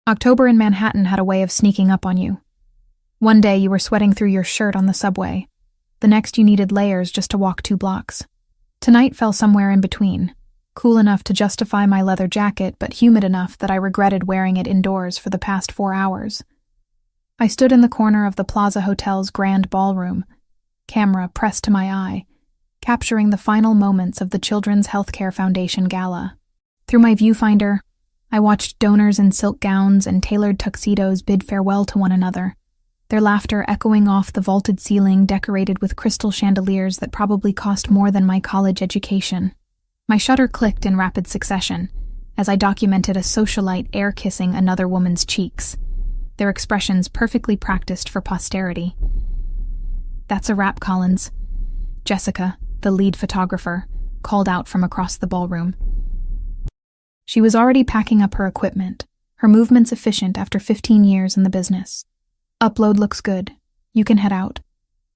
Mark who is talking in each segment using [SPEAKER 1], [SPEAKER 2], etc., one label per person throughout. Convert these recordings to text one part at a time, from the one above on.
[SPEAKER 1] October in Manhattan had a way of sneaking up on you. One day you were sweating through your shirt on the subway. The next you needed layers just to walk 2 blocks. Tonight fell somewhere in between, cool enough to justify my leather jacket, but humid enough that I regretted wearing it indoors for the past 4 hours. I stood in the corner of the Plaza Hotel's grand ballroom, camera pressed to my eye, capturing the final moments of the Children's Healthcare Foundation Gala. Through my viewfinder, I watched donors in silk gowns and tailored tuxedos bid farewell to one another, their laughter echoing off the vaulted ceiling decorated with crystal chandeliers that probably cost more than my college education. My shutter clicked in rapid succession as I documented a socialite air-kissing another woman's cheeks, their expressions perfectly practiced for posterity. "That's a wrap, Collins," Jessica, the lead photographer, called out from across the ballroom. She was already packing up her equipment, her movements efficient after 15 years in the business. "Upload looks good. You can head out."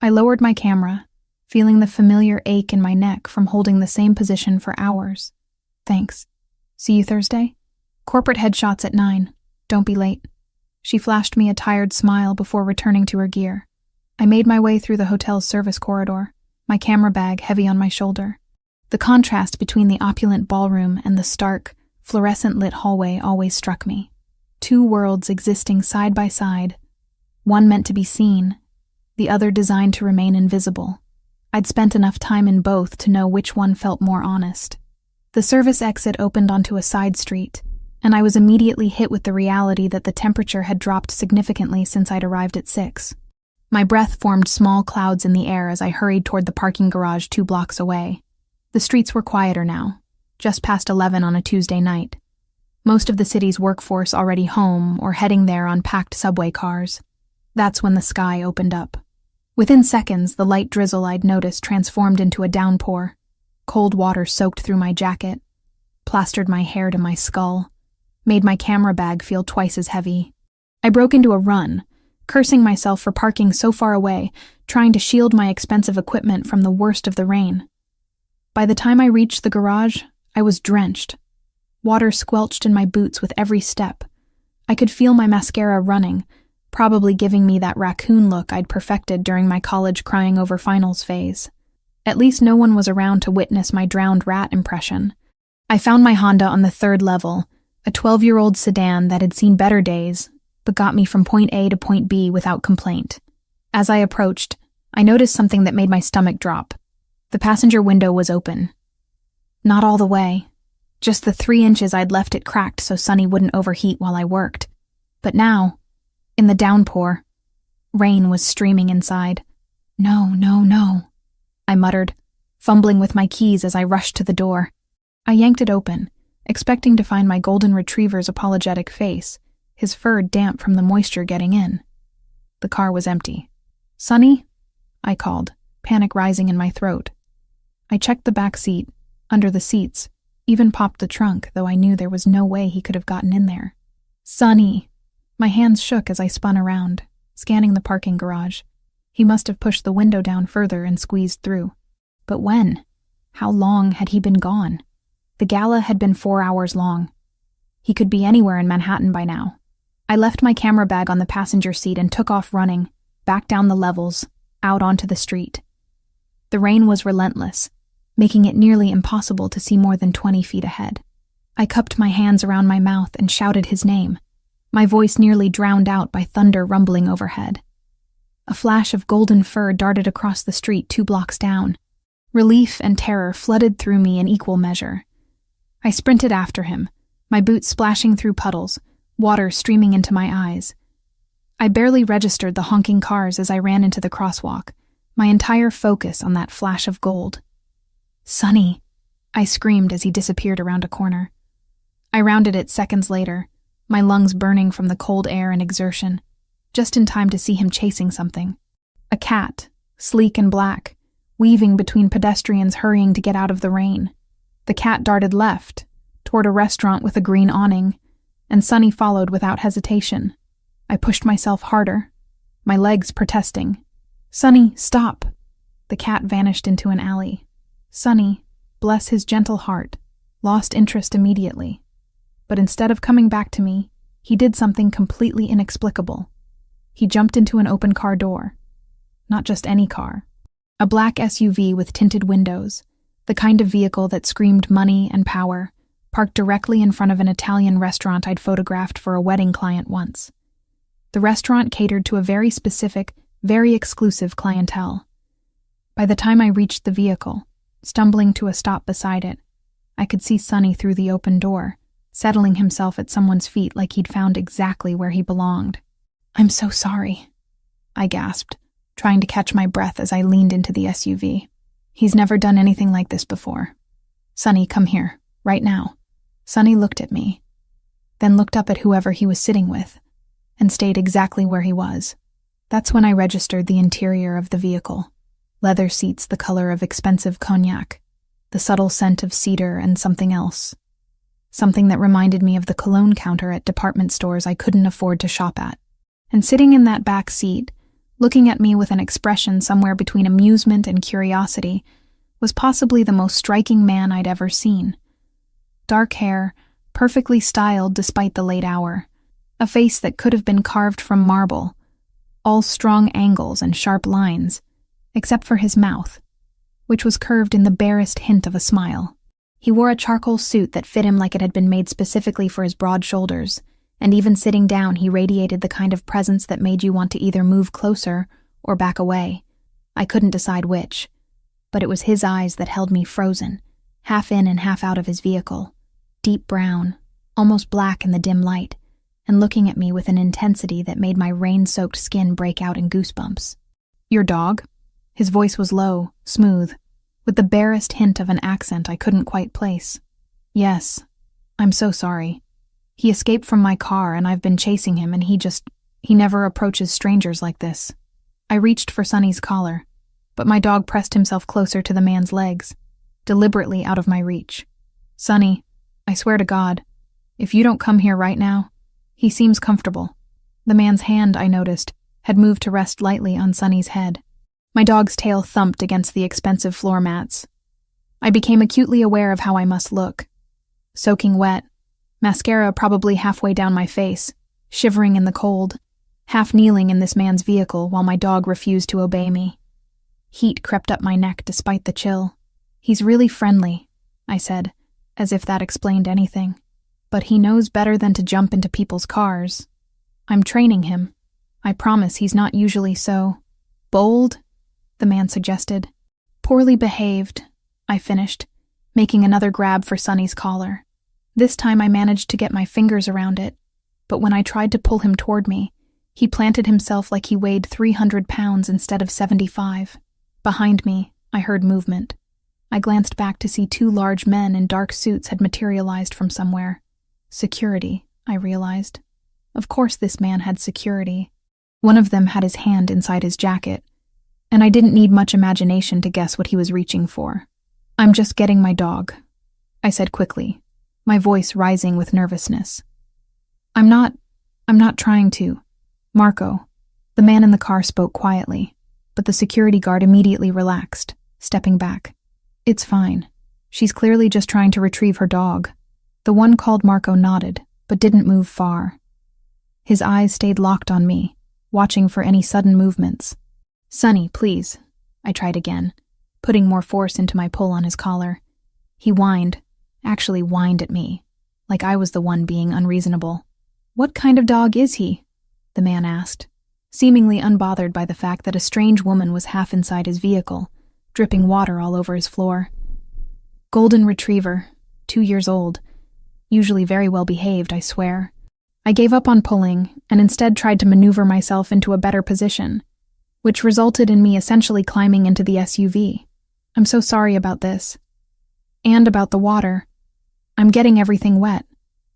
[SPEAKER 1] I lowered my camera, feeling the familiar ache in my neck from holding the same position for hours. "Thanks. See you Thursday? Corporate headshots at 9. Don't be late." She flashed me a tired smile before returning to her gear. I made my way through the hotel's service corridor, my camera bag heavy on my shoulder. The contrast between the opulent ballroom and the stark, fluorescent-lit hallway always struck me. 2 worlds existing side by side, one meant to be seen, the other designed to remain invisible. I'd spent enough time in both to know which one felt more honest. The service exit opened onto a side street, and I was immediately hit with the reality that the temperature had dropped significantly since I'd arrived at 6. My breath formed small clouds in the air as I hurried toward the parking garage 2 blocks away. The streets were quieter now, just past 11 on a Tuesday night. Most of the city's workforce already home or heading there on packed subway cars. That's when the sky opened up. Within seconds, the light drizzle I'd noticed transformed into a downpour. Cold water soaked through my jacket, plastered my hair to my skull, made my camera bag feel twice as heavy. I broke into a run, cursing myself for parking so far away, trying to shield my expensive equipment from the worst of the rain. By the time I reached the garage, I was drenched. Water squelched in my boots with every step. I could feel my mascara running, probably giving me that raccoon look I'd perfected during my college crying over finals phase. At least no one was around to witness my drowned rat impression. I found my Honda on the 3rd level, a 12-year-old sedan that had seen better days, but got me from point A to point B without complaint. As I approached, I noticed something that made my stomach drop. The passenger window was open. Not all the way. Just the 3 inches I'd left it cracked so Sunny wouldn't overheat while I worked. But now, in the downpour, rain was streaming inside. "No, no, no," I muttered, fumbling with my keys as I rushed to the door. I yanked it open, expecting to find my golden retriever's apologetic face, his fur damp from the moisture getting in. The car was empty. "Sunny?" I called, panic rising in my throat. I checked the back seat, under the seats, even popped the trunk, though I knew there was no way he could have gotten in there. "Sunny!" My hands shook as I spun around, scanning the parking garage. He must have pushed the window down further and squeezed through. But when? How long had he been gone? The gala had been 4 hours long. He could be anywhere in Manhattan by now. I left my camera bag on the passenger seat and took off running, back down the levels, out onto the street. The rain was relentless, making it nearly impossible to see more than 20 feet ahead. I cupped my hands around my mouth and shouted his name, my voice nearly drowned out by thunder rumbling overhead. A flash of golden fur darted across the street 2 blocks down. Relief and terror flooded through me in equal measure. I sprinted after him, my boots splashing through puddles, water streaming into my eyes. I barely registered the honking cars as I ran into the crosswalk, my entire focus on that flash of gold. "Sunny!" I screamed as he disappeared around a corner. I rounded it seconds later, my lungs burning from the cold air and exertion, just in time to see him chasing something. A cat, sleek and black, weaving between pedestrians hurrying to get out of the rain. The cat darted left, toward a restaurant with a green awning, and Sunny followed without hesitation. I pushed myself harder, my legs protesting. "Sunny, stop!" The cat vanished into an alley. Sunny, bless his gentle heart, lost interest immediately. But instead of coming back to me, He did something completely inexplicable. He jumped into an open car door. Not just any car. A black SUV with tinted windows, the kind of vehicle that screamed money and power, parked directly in front of an Italian restaurant I'd photographed for a wedding client once. The restaurant catered to a very specific, very exclusive clientele. By the time I reached the vehicle, stumbling to a stop beside it, I could see Sonny through the open door, settling himself at someone's feet like he'd found exactly where he belonged. "I'm so sorry," I gasped, trying to catch my breath as I leaned into the SUV. "He's never done anything like this before. Sonny, come here, right now." Sonny looked at me, then looked up at whoever he was sitting with, and stayed exactly where he was. That's when I registered the interior of the vehicle. Leather seats the color of expensive cognac, the subtle scent of cedar and something else. Something that reminded me of the cologne counter at department stores I couldn't afford to shop at. And sitting in that back seat, looking at me with an expression somewhere between amusement and curiosity, was possibly the most striking man I'd ever seen. Dark hair, perfectly styled despite the late hour. A face that could have been carved from marble, all strong angles and sharp lines, except for his mouth, which was curved in the barest hint of a smile. He wore a charcoal suit that fit him like it had been made specifically for his broad shoulders, and even sitting down he radiated the kind of presence that made you want to either move closer or back away. I couldn't decide which, but it was his eyes that held me frozen, half in and half out of his vehicle, deep brown, almost black in the dim light, and looking at me with an intensity that made my rain-soaked skin break out in goosebumps. "Your dog?" His voice was low, smooth, with the barest hint of an accent I couldn't quite place. "Yes. I'm so sorry. He escaped from my car and I've been chasing him and he never approaches strangers like this." I reached for Sonny's collar, but my dog pressed himself closer to the man's legs, deliberately out of my reach. "Sonny, I swear to God, if you don't come here right now..." He seems comfortable. The man's hand, I noticed, had moved to rest lightly on Sonny's head. My dog's tail thumped against the expensive floor mats. I became acutely aware of how I must look. Soaking wet, mascara probably halfway down my face, shivering in the cold, half kneeling in this man's vehicle while my dog refused to obey me. Heat crept up my neck despite the chill. "He's really friendly," I said, as if that explained anything. "But he knows better than to jump into people's cars. I'm training him. I promise he's not usually so bold," the man suggested. "Poorly behaved," I finished, making another grab for Sonny's collar. This time I managed to get my fingers around it, but when I tried to pull him toward me, he planted himself like he weighed 300 pounds instead of 75. Behind me, I heard movement. I glanced back to see two large men in dark suits had materialized from somewhere. Security, I realized. Of course this man had security. One of them had his hand inside his jacket, and I didn't need much imagination to guess what he was reaching for. "I'm just getting my dog," I said quickly, my voice rising with nervousness. I'm not trying to. Marco." The man in the car spoke quietly, but the security guard immediately relaxed, stepping back. "It's fine. She's clearly just trying to retrieve her dog." The one called Marco nodded, but didn't move far. His eyes stayed locked on me, watching for any sudden movements. "Sonny, please," I tried again, putting more force into my pull on his collar. He whined at me, like I was the one being unreasonable. "What kind of dog is he?" the man asked, seemingly unbothered by the fact that a strange woman was half inside his vehicle, dripping water all over his floor. "Golden retriever, 2 years old. Usually very well behaved, I swear." I gave up on pulling and instead tried to maneuver myself into a better position, which resulted in me essentially climbing into the SUV. "I'm so sorry about this. And about the water. I'm getting everything wet.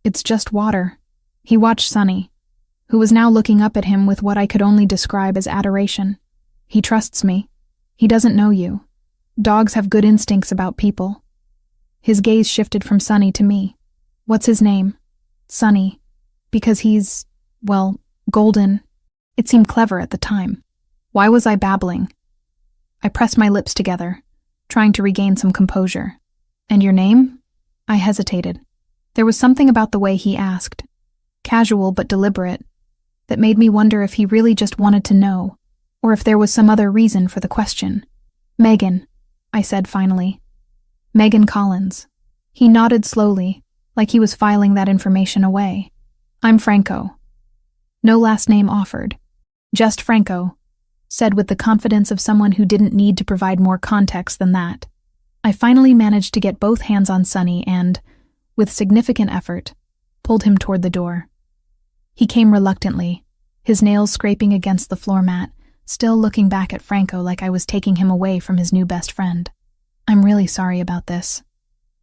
[SPEAKER 1] It's just water." He watched Sonny, who was now looking up at him with what I could only describe as adoration. "He trusts me. He doesn't know you. Dogs have good instincts about people." His gaze shifted from Sonny to me. "What's his name?" "Sonny. Because he's, well, golden." It seemed clever at the time. Why was I babbling? I pressed my lips together, trying to regain some composure. "And your name?" I hesitated. There was something about the way he asked. casual but deliberate, that made me wonder if he really just wanted to know, or if there was some other reason for the question. "Megan," I said finally. "Megan Collins." He nodded slowly, like he was filing that information away. "I'm Franco." No last name offered. "Just Franco," said with the confidence of someone who didn't need to provide more context than that. I finally managed to get both hands on Sonny and, with significant effort, pulled him toward the door. He came reluctantly, his nails scraping against the floor mat, still looking back at Franco like I was taking him away from his new best friend. "I'm really sorry about this,"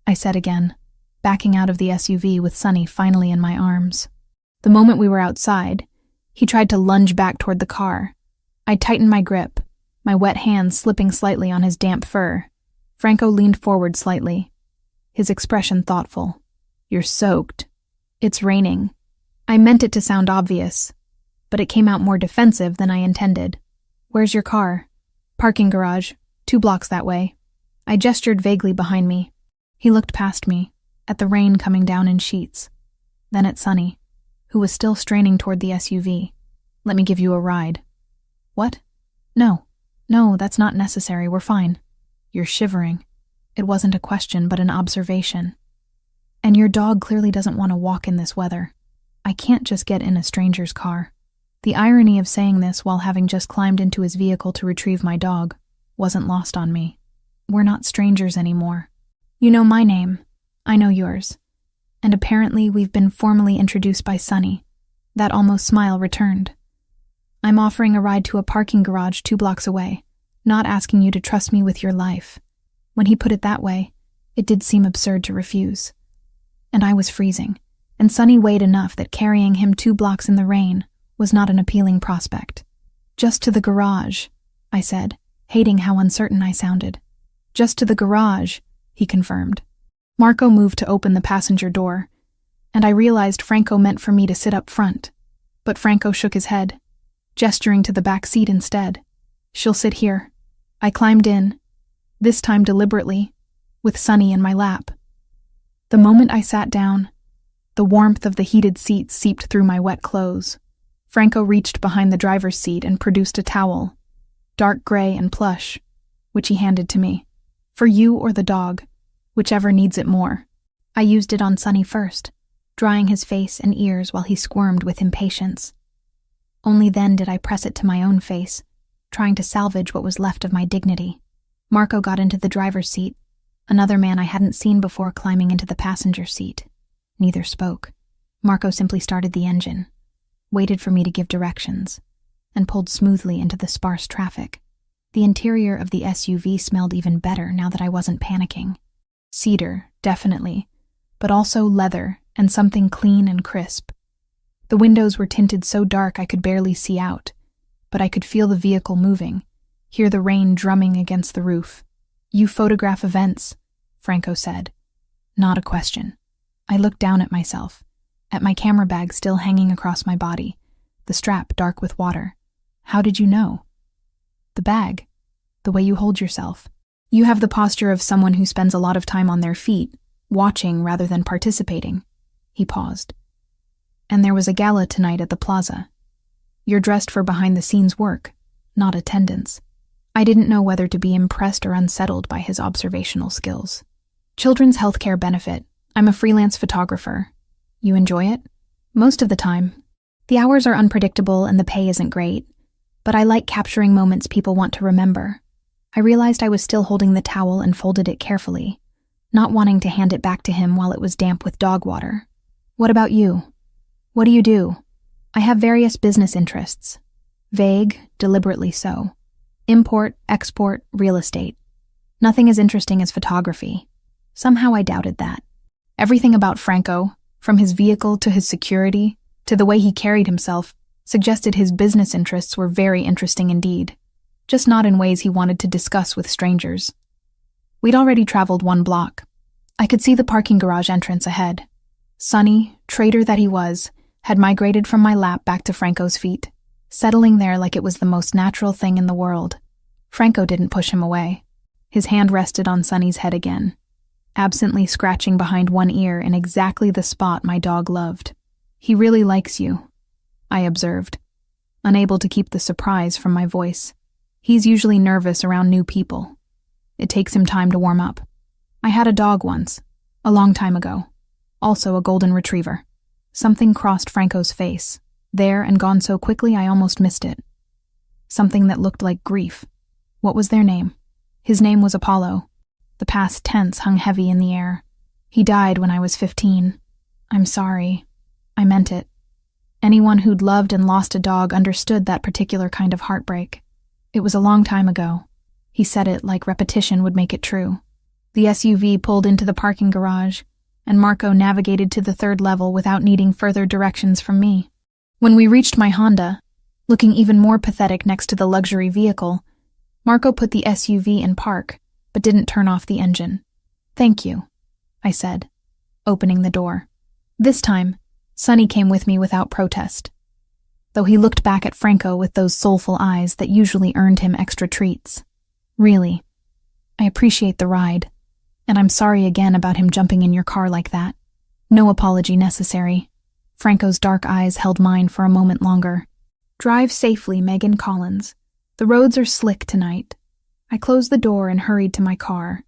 [SPEAKER 1] I said again, backing out of the SUV with Sonny finally in my arms. The moment we were outside, he tried to lunge back toward the car. I tightened my grip, my wet hands slipping slightly on his damp fur. Franco leaned forward slightly, his expression thoughtful. "You're soaked. It's raining." I meant it to sound obvious, but it came out more defensive than I intended. "Where's your car?" "Parking garage, 2 blocks that way." I gestured vaguely behind me. He looked past me, at the rain coming down in sheets, then at Sonny, who was still straining toward the SUV. "Let me give you a ride." "What?" No, that's not necessary, we're fine." "You're shivering." It wasn't a question, but an observation. "And your dog clearly doesn't want to walk in this weather. I can't just get in a stranger's car." The irony of saying this while having just climbed into his vehicle to retrieve my dog wasn't lost on me. We're not strangers anymore. You know my name, I know yours. And apparently we've been formally introduced by Sonny. That almost smile returned. "I'm offering a ride to a parking garage 2 blocks away, not asking you to trust me with your life." When he put it that way, it did seem absurd to refuse. And I was freezing, and Sonny weighed enough that carrying him 2 blocks in the rain was not an appealing prospect. "Just to the garage," I said, hating how uncertain I sounded. "Just to the garage," he confirmed. Marco moved to open the passenger door, and I realized Franco meant for me to sit up front. But Franco shook his head, gesturing to the back seat instead. "She'll sit here." I climbed in, this time deliberately, with Sonny in my lap. The moment I sat down, the warmth of the heated seat seeped through my wet clothes. Franco reached behind the driver's seat and produced a towel, dark gray and plush, which he handed to me. "For you or the dog, whichever needs it more." I used it on Sonny first, drying his face and ears while he squirmed with impatience. Only then did I press it to my own face, trying to salvage what was left of my dignity. Marco got into the driver's seat, another man I hadn't seen before climbing into the passenger seat. Neither spoke. Marco simply started the engine, waited for me to give directions, and pulled smoothly into the sparse traffic. The interior of the SUV smelled even better now that I wasn't panicking. Cedar, definitely, but also leather and something clean and crisp. The windows were tinted so dark I could barely see out, but I could feel the vehicle moving, hear the rain drumming against the roof. "You photograph events," Franco said. Not a question. I looked down at myself, at my camera bag still hanging across my body, the strap dark with water. "How did you know?" "The bag. The way you hold yourself. You have the posture of someone who spends a lot of time on their feet, watching rather than participating." He paused. "And there was a gala tonight at the plaza. You're dressed for behind-the-scenes work, not attendance." I didn't know whether to be impressed or unsettled by his observational skills. "Children's healthcare benefit. I'm a freelance photographer." "You enjoy it?" "Most of the time. The hours are unpredictable and the pay isn't great, but I like capturing moments people want to remember." I realized I was still holding the towel and folded it carefully, not wanting to hand it back to him while it was damp with dog water. "What about you? What do you do?" "I have various business interests." Vague, deliberately so. Import, export, real estate. Nothing as interesting as photography. Somehow I doubted that. Everything about Franco, from his vehicle to his security, to the way he carried himself, suggested his business interests were very interesting indeed, just not in ways he wanted to discuss with strangers. We'd already traveled 1 block. I could see the parking garage entrance ahead. Sonny, traitor that he was, had migrated from my lap back to Franco's feet, settling there like it was the most natural thing in the world. Franco didn't push him away. His hand rested on Sonny's head again, absently scratching behind one ear in exactly the spot my dog loved. He really likes you, I observed, unable to keep the surprise from my voice. He's usually nervous around new people. It takes him time to warm up. I had a dog once, a long time ago, also a golden retriever. Something crossed Franco's face, there and gone so quickly I almost missed it. Something that looked like grief. What was their name? His name was Apollo. The past tense hung heavy in the air. He died when I was 15. I'm sorry. I meant it. Anyone who'd loved and lost a dog understood that particular kind of heartbreak. It was a long time ago. He said it like repetition would make it true. The SUV pulled into the parking garage, and Marco navigated to the 3rd level without needing further directions from me. When we reached my Honda, looking even more pathetic next to the luxury vehicle, Marco put the SUV in park, but didn't turn off the engine. "Thank you," I said, opening the door. This time, Sonny came with me without protest, though he looked back at Franco with those soulful eyes that usually earned him extra treats. "Really, I appreciate the ride, and I'm sorry again about him jumping in your car like that. No apology necessary." Franco's dark eyes held mine for a moment longer. "Drive safely, Megan Collins. The roads are slick tonight." I closed the door and hurried to my car,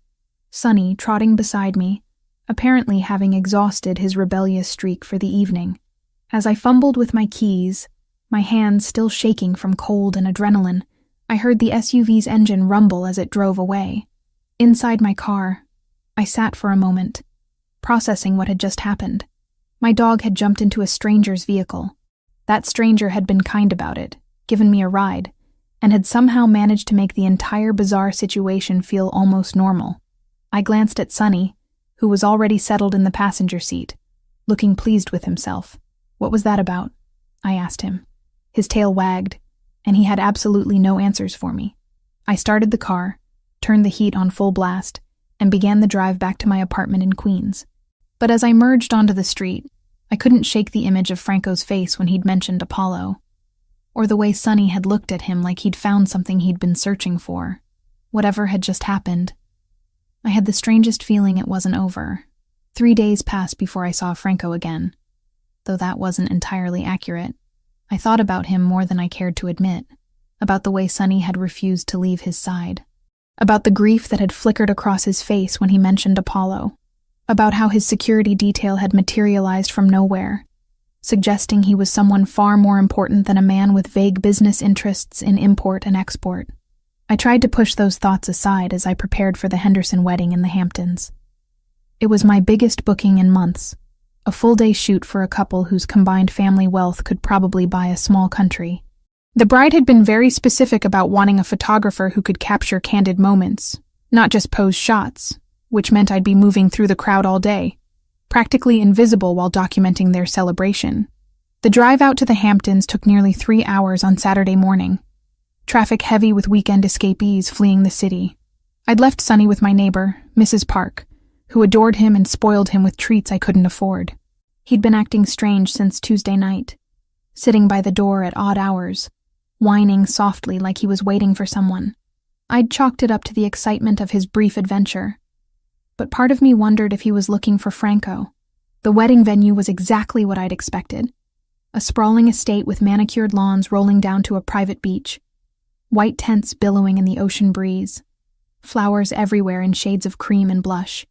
[SPEAKER 1] Sonny trotting beside me, apparently having exhausted his rebellious streak for the evening. As I fumbled with my keys, my hands still shaking from cold and adrenaline, I heard the SUV's engine rumble as it drove away. Inside my car, I sat for a moment, processing what had just happened. My dog had jumped into a stranger's vehicle. That stranger had been kind about it, given me a ride, and had somehow managed to make the entire bizarre situation feel almost normal. I glanced at Sonny, who was already settled in the passenger seat, looking pleased with himself. "What was that about?" I asked him. His tail wagged, and he had absolutely no answers for me. I started the car, turned the heat on full blast, and began the drive back to my apartment in Queens. But as I merged onto the street, I couldn't shake the image of Franco's face when he'd mentioned Apollo, or the way Sonny had looked at him like he'd found something he'd been searching for. Whatever had just happened, I had the strangest feeling it wasn't over. 3 days passed before I saw Franco again. Though that wasn't entirely accurate. I thought about him more than I cared to admit, about the way Sonny had refused to leave his side, about the grief that had flickered across his face when he mentioned Apollo, about how his security detail had materialized from nowhere, suggesting he was someone far more important than a man with vague business interests in import and export. I tried to push those thoughts aside as I prepared for the Henderson wedding in the Hamptons. It was my biggest booking in months, a full-day shoot for a couple whose combined family wealth could probably buy a small country. The bride had been very specific about wanting a photographer who could capture candid moments, not just pose shots, which meant I'd be moving through the crowd all day, practically invisible while documenting their celebration. The drive out to the Hamptons took nearly 3 hours on Saturday morning, traffic heavy with weekend escapees fleeing the city. I'd left Sonny with my neighbor, Mrs. Park, who adored him and spoiled him with treats I couldn't afford. He'd been acting strange since Tuesday night, sitting by the door at odd hours, whining softly like he was waiting for someone. I'd chalked it up to the excitement of his brief adventure, but part of me wondered if he was looking for Franco. The wedding venue was exactly what I'd expected. A sprawling estate with manicured lawns rolling down to a private beach, white tents billowing in the ocean breeze, flowers everywhere in shades of cream and blush.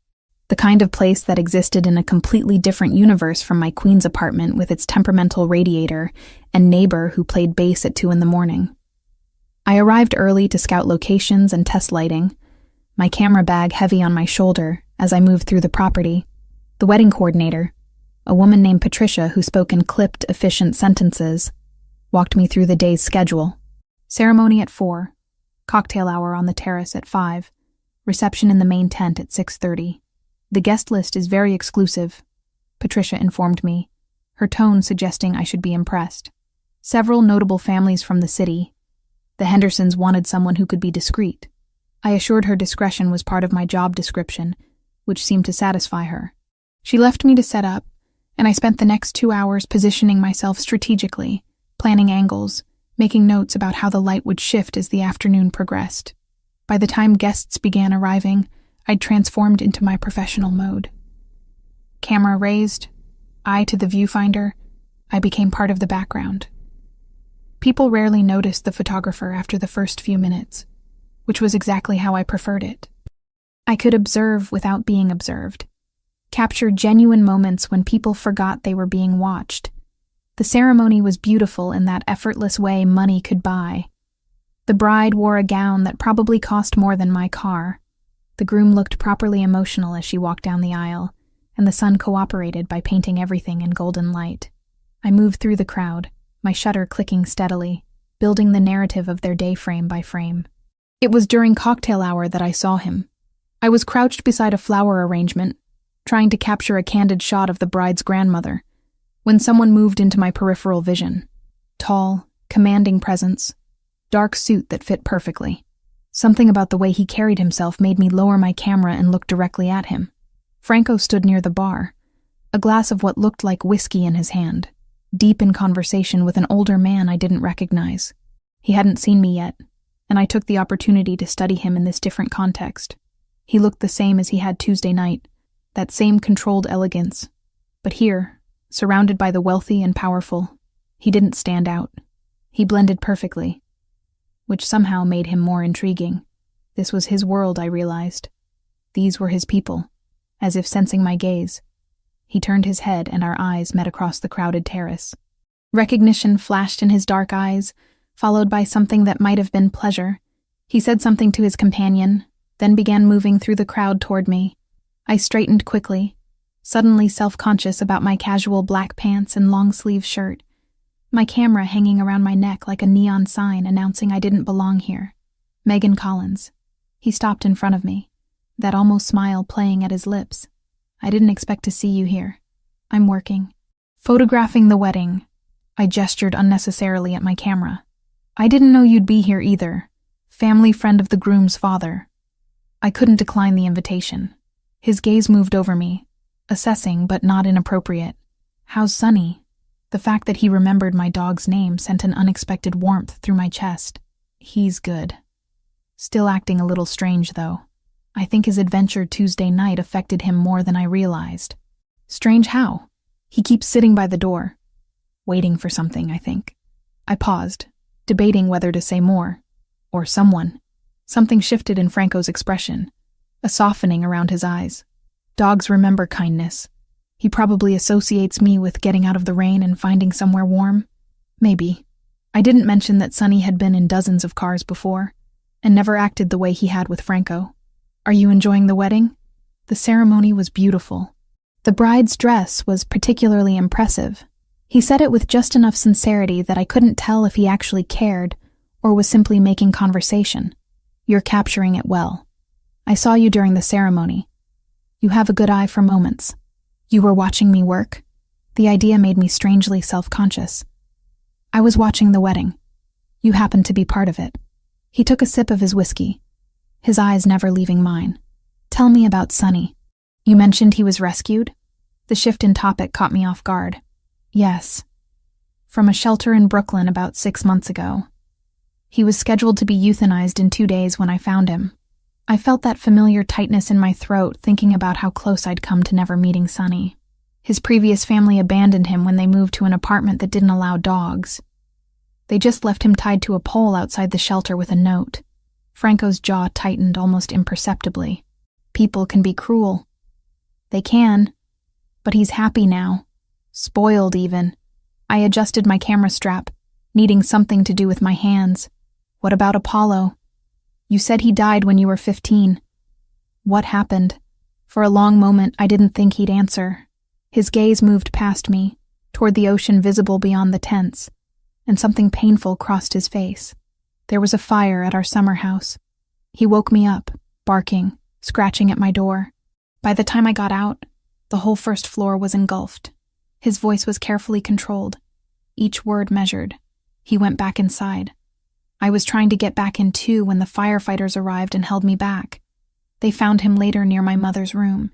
[SPEAKER 1] The kind of place that existed in a completely different universe from my Queens apartment with its temperamental radiator and neighbor who played bass at 2 a.m. I arrived early to scout locations and test lighting, my camera bag heavy on my shoulder as I moved through the property. The wedding coordinator, a woman named Patricia who spoke in clipped, efficient sentences, walked me through the day's schedule. Ceremony at 4, cocktail hour on the terrace at 5, reception in the main tent at 6:30. "The guest list is very exclusive," Patricia informed me, her tone suggesting I should be impressed. Several notable families from the city. The Hendersons wanted someone who could be discreet. I assured her discretion was part of my job description, which seemed to satisfy her. She left me to set up, and I spent the next 2 hours positioning myself strategically, planning angles, making notes about how the light would shift as the afternoon progressed. By the time guests began arriving, I'd transformed into my professional mode. Camera raised, eye to the viewfinder, I became part of the background. People rarely noticed the photographer after the first few minutes, which was exactly how I preferred it. I could observe without being observed, capture genuine moments when people forgot they were being watched. The ceremony was beautiful in that effortless way money could buy. The bride wore a gown that probably cost more than my car. The groom looked properly emotional as she walked down the aisle, and the sun cooperated by painting everything in golden light. I moved through the crowd, my shutter clicking steadily, building the narrative of their day frame by frame. It was during cocktail hour that I saw him. I was crouched beside a flower arrangement, trying to capture a candid shot of the bride's grandmother, when someone moved into my peripheral vision. Tall, commanding presence, dark suit that fit perfectly. Something about the way he carried himself made me lower my camera and look directly at him. Franco stood near the bar, a glass of what looked like whiskey in his hand, deep in conversation with an older man I didn't recognize. He hadn't seen me yet, and I took the opportunity to study him in this different context. He looked the same as he had Tuesday night, that same controlled elegance. But here, surrounded by the wealthy and powerful, he didn't stand out. He blended perfectly, which somehow made him more intriguing. This was his world, I realized. These were his people. As if sensing my gaze, he turned his head and our eyes met across the crowded terrace. Recognition flashed in his dark eyes, followed by something that might have been pleasure. He said something to his companion, then began moving through the crowd toward me. I straightened quickly, suddenly self-conscious about my casual black pants and long-sleeve shirt, my camera hanging around my neck like a neon sign announcing I didn't belong here. Megan Collins. He stopped in front of me, that almost smile playing at his lips. I didn't expect to see you here. I'm working. Photographing the wedding. I gestured unnecessarily at my camera. I didn't know you'd be here either. Family friend of the groom's father. I couldn't decline the invitation. His gaze moved over me, assessing but not inappropriate. How's Sonny? The fact that he remembered my dog's name sent an unexpected warmth through my chest. He's good. Still acting a little strange, though. I think his adventure Tuesday night affected him more than I realized. Strange how? He keeps sitting by the door, waiting for something, I think. I paused, debating whether to say more, or someone. Something shifted in Franco's expression, a softening around his eyes. Dogs remember kindness. He probably associates me with getting out of the rain and finding somewhere warm. Maybe. I didn't mention that Sonny had been in dozens of cars before, and never acted the way he had with Franco. Are you enjoying the wedding? The ceremony was beautiful. The bride's dress was particularly impressive. He said it with just enough sincerity that I couldn't tell if he actually cared or was simply making conversation. You're capturing it well. I saw you during the ceremony. You have a good eye for moments. You were watching me work. The idea made me strangely self-conscious. I was watching the wedding. You happened to be part of it. He took a sip of his whiskey, his eyes never leaving mine. Tell me about Sonny. You mentioned he was rescued? The shift in topic caught me off guard. Yes. From a shelter in Brooklyn about 6 months ago. He was scheduled to be euthanized in 2 days when I found him. I felt that familiar tightness in my throat thinking about how close I'd come to never meeting Sonny. His previous family abandoned him when they moved to an apartment that didn't allow dogs. They just left him tied to a pole outside the shelter with a note. Franco's jaw tightened almost imperceptibly. People can be cruel. They can. But he's happy now. Spoiled, even. I adjusted my camera strap, needing something to do with my hands. What about Apollo? You said he died when you were 15. What happened? For a long moment, I didn't think he'd answer. His gaze moved past me, toward the ocean visible beyond the tents, and something painful crossed his face. There was a fire at our summer house. He woke me up, barking, scratching at my door. By the time I got out, the whole first floor was engulfed. His voice was carefully controlled, each word measured. He went back inside. I was trying to get back in too when the firefighters arrived and held me back. They found him later near my mother's room.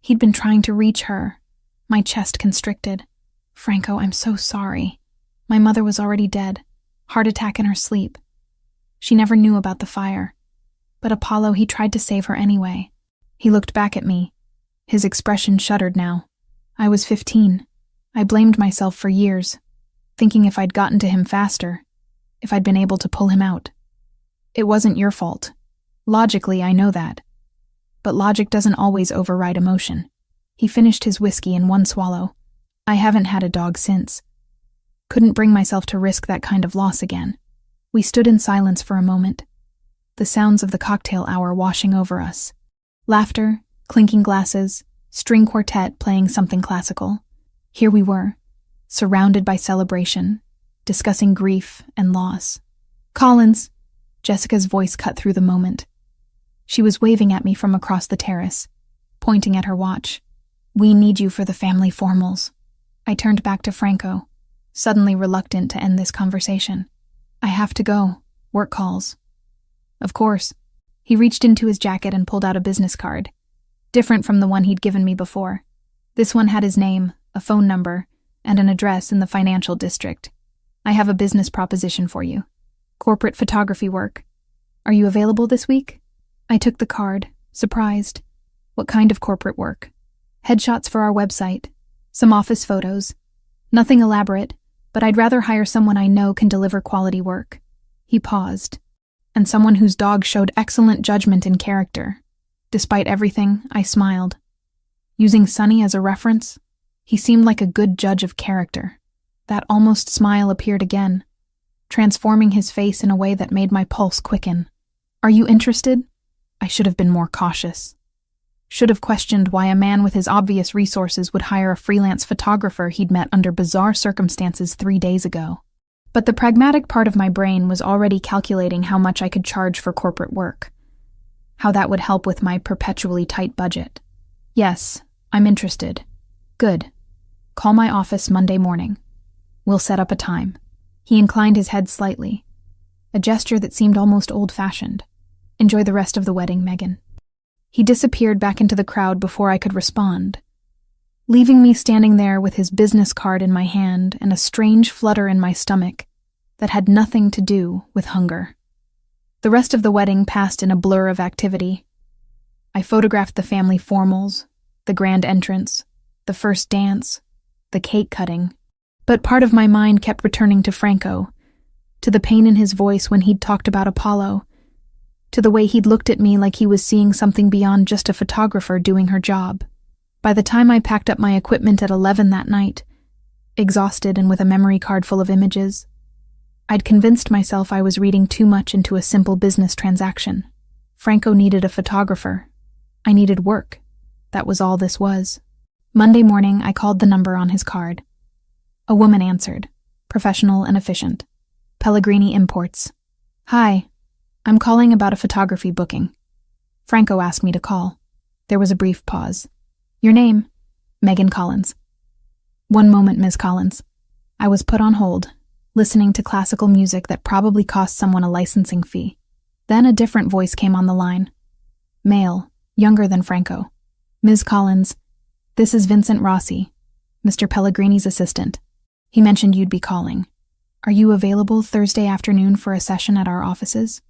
[SPEAKER 1] He'd been trying to reach her. My chest constricted. Franco, I'm so sorry. My mother was already dead. Heart attack in her sleep. She never knew about the fire. But Apollo, he tried to save her anyway. He looked back at me. His expression shuddered now. I was 15. I blamed myself for years, thinking if I'd gotten to him faster, if I'd been able to pull him out. It wasn't your fault. Logically, I know that. But logic doesn't always override emotion. He finished his whiskey in one swallow. I haven't had a dog since. Couldn't bring myself to risk that kind of loss again. We stood in silence for a moment, the sounds of the cocktail hour washing over us. Laughter, clinking glasses, string quartet playing something classical. Here we were, surrounded by celebration, discussing grief and loss. "Collins!" Jessica's voice cut through the moment. She was waving at me from across the terrace, pointing at her watch. "We need you for the family formals." I turned back to Franco, suddenly reluctant to end this conversation. "I have to go. Work calls." "Of course." He reached into his jacket and pulled out a business card, different from the one he'd given me before. This one had his name, a phone number, and an address in the financial district. "I have a business proposition for you. Corporate photography work. Are you available this week?" I took the card, surprised. "What kind of corporate work?" "Headshots for our website. Some office photos. Nothing elaborate, but I'd rather hire someone I know can deliver quality work." He paused. "And someone whose dog showed excellent judgment and character." Despite everything, I smiled. Using Sonny as a reference, he seemed like a good judge of character. That almost smile appeared again, transforming his face in a way that made my pulse quicken. "Are you interested?" I should have been more cautious. Should have questioned why a man with his obvious resources would hire a freelance photographer he'd met under bizarre circumstances 3 days ago. But the pragmatic part of my brain was already calculating how much I could charge for corporate work, how that would help with my perpetually tight budget. "Yes, I'm interested." "Good. Call my office Monday morning. We'll set up a time." He inclined his head slightly, a gesture that seemed almost old-fashioned. "Enjoy the rest of the wedding, Megan." He disappeared back into the crowd before I could respond, leaving me standing there with his business card in my hand and a strange flutter in my stomach that had nothing to do with hunger. The rest of the wedding passed in a blur of activity. I photographed the family formals, the grand entrance, the first dance, the cake cutting, but part of my mind kept returning to Franco, to the pain in his voice when he'd talked about Apollo, to the way he'd looked at me like he was seeing something beyond just a photographer doing her job. By the time I packed up my equipment at 11 that night, exhausted and with a memory card full of images, I'd convinced myself I was reading too much into a simple business transaction. Franco needed a photographer. I needed work. That was all this was. Monday morning, I called the number on his card. A woman answered, professional and efficient. "Pellegrini Imports." "Hi. I'm calling about a photography booking." Franco asked me to call. There was a brief pause. "Your name?" "Megan Collins." "One moment, Ms. Collins." I was put on hold, listening to classical music that probably cost someone a licensing fee. Then a different voice came on the line. Male, younger than Franco. "Ms. Collins, this is Vincent Rossi, Mr. Pellegrini's assistant. He mentioned you'd be calling. Are you available Thursday afternoon for a session at our offices?"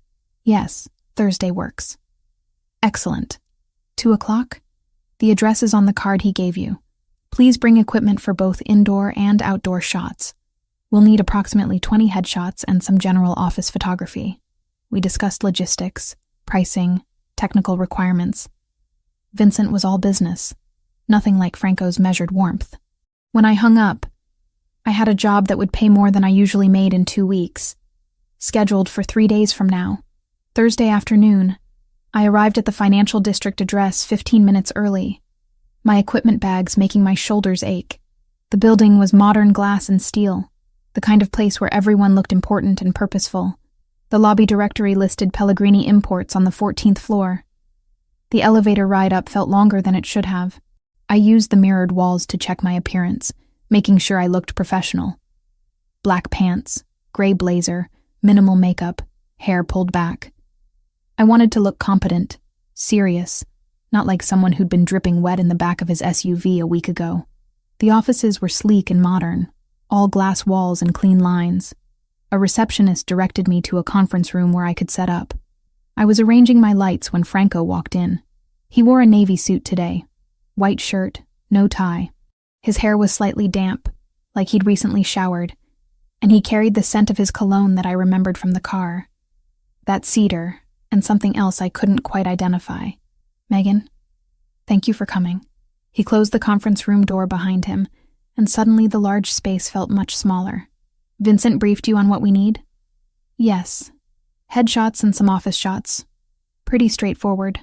[SPEAKER 1] "Yes, Thursday works." "Excellent. 2 o'clock? The address is on the card he gave you. Please bring equipment for both indoor and outdoor shots. We'll need approximately 20 headshots and some general office photography." We discussed logistics, pricing, technical requirements. Vincent was all business, nothing like Franco's measured warmth. When I hung up, I had a job that would pay more than I usually made in 2 weeks, scheduled for 3 days from now. Thursday afternoon, I arrived at the financial district address 15 minutes early, my equipment bags making my shoulders ache. The building was modern glass and steel, the kind of place where everyone looked important and purposeful. The lobby directory listed Pellegrini Imports on the 14th floor. The elevator ride up felt longer than it should have. I used the mirrored walls to check my appearance, making sure I looked professional. Black pants, gray blazer, minimal makeup, hair pulled back. I wanted to look competent, serious, not like someone who'd been dripping wet in the back of his SUV a week ago. The offices were sleek and modern, all glass walls and clean lines. A receptionist directed me to a conference room where I could set up. I was arranging my lights when Franco walked in. He wore a navy suit today, white shirt, no tie. His hair was slightly damp, like he'd recently showered, and he carried the scent of his cologne that I remembered from the car. That cedar, and something else I couldn't quite identify. Megan, thank you for coming. He closed the conference room door behind him, and suddenly the large space felt much smaller. Vincent briefed you on what we need? Yes. Headshots and some office shots. Pretty straightforward.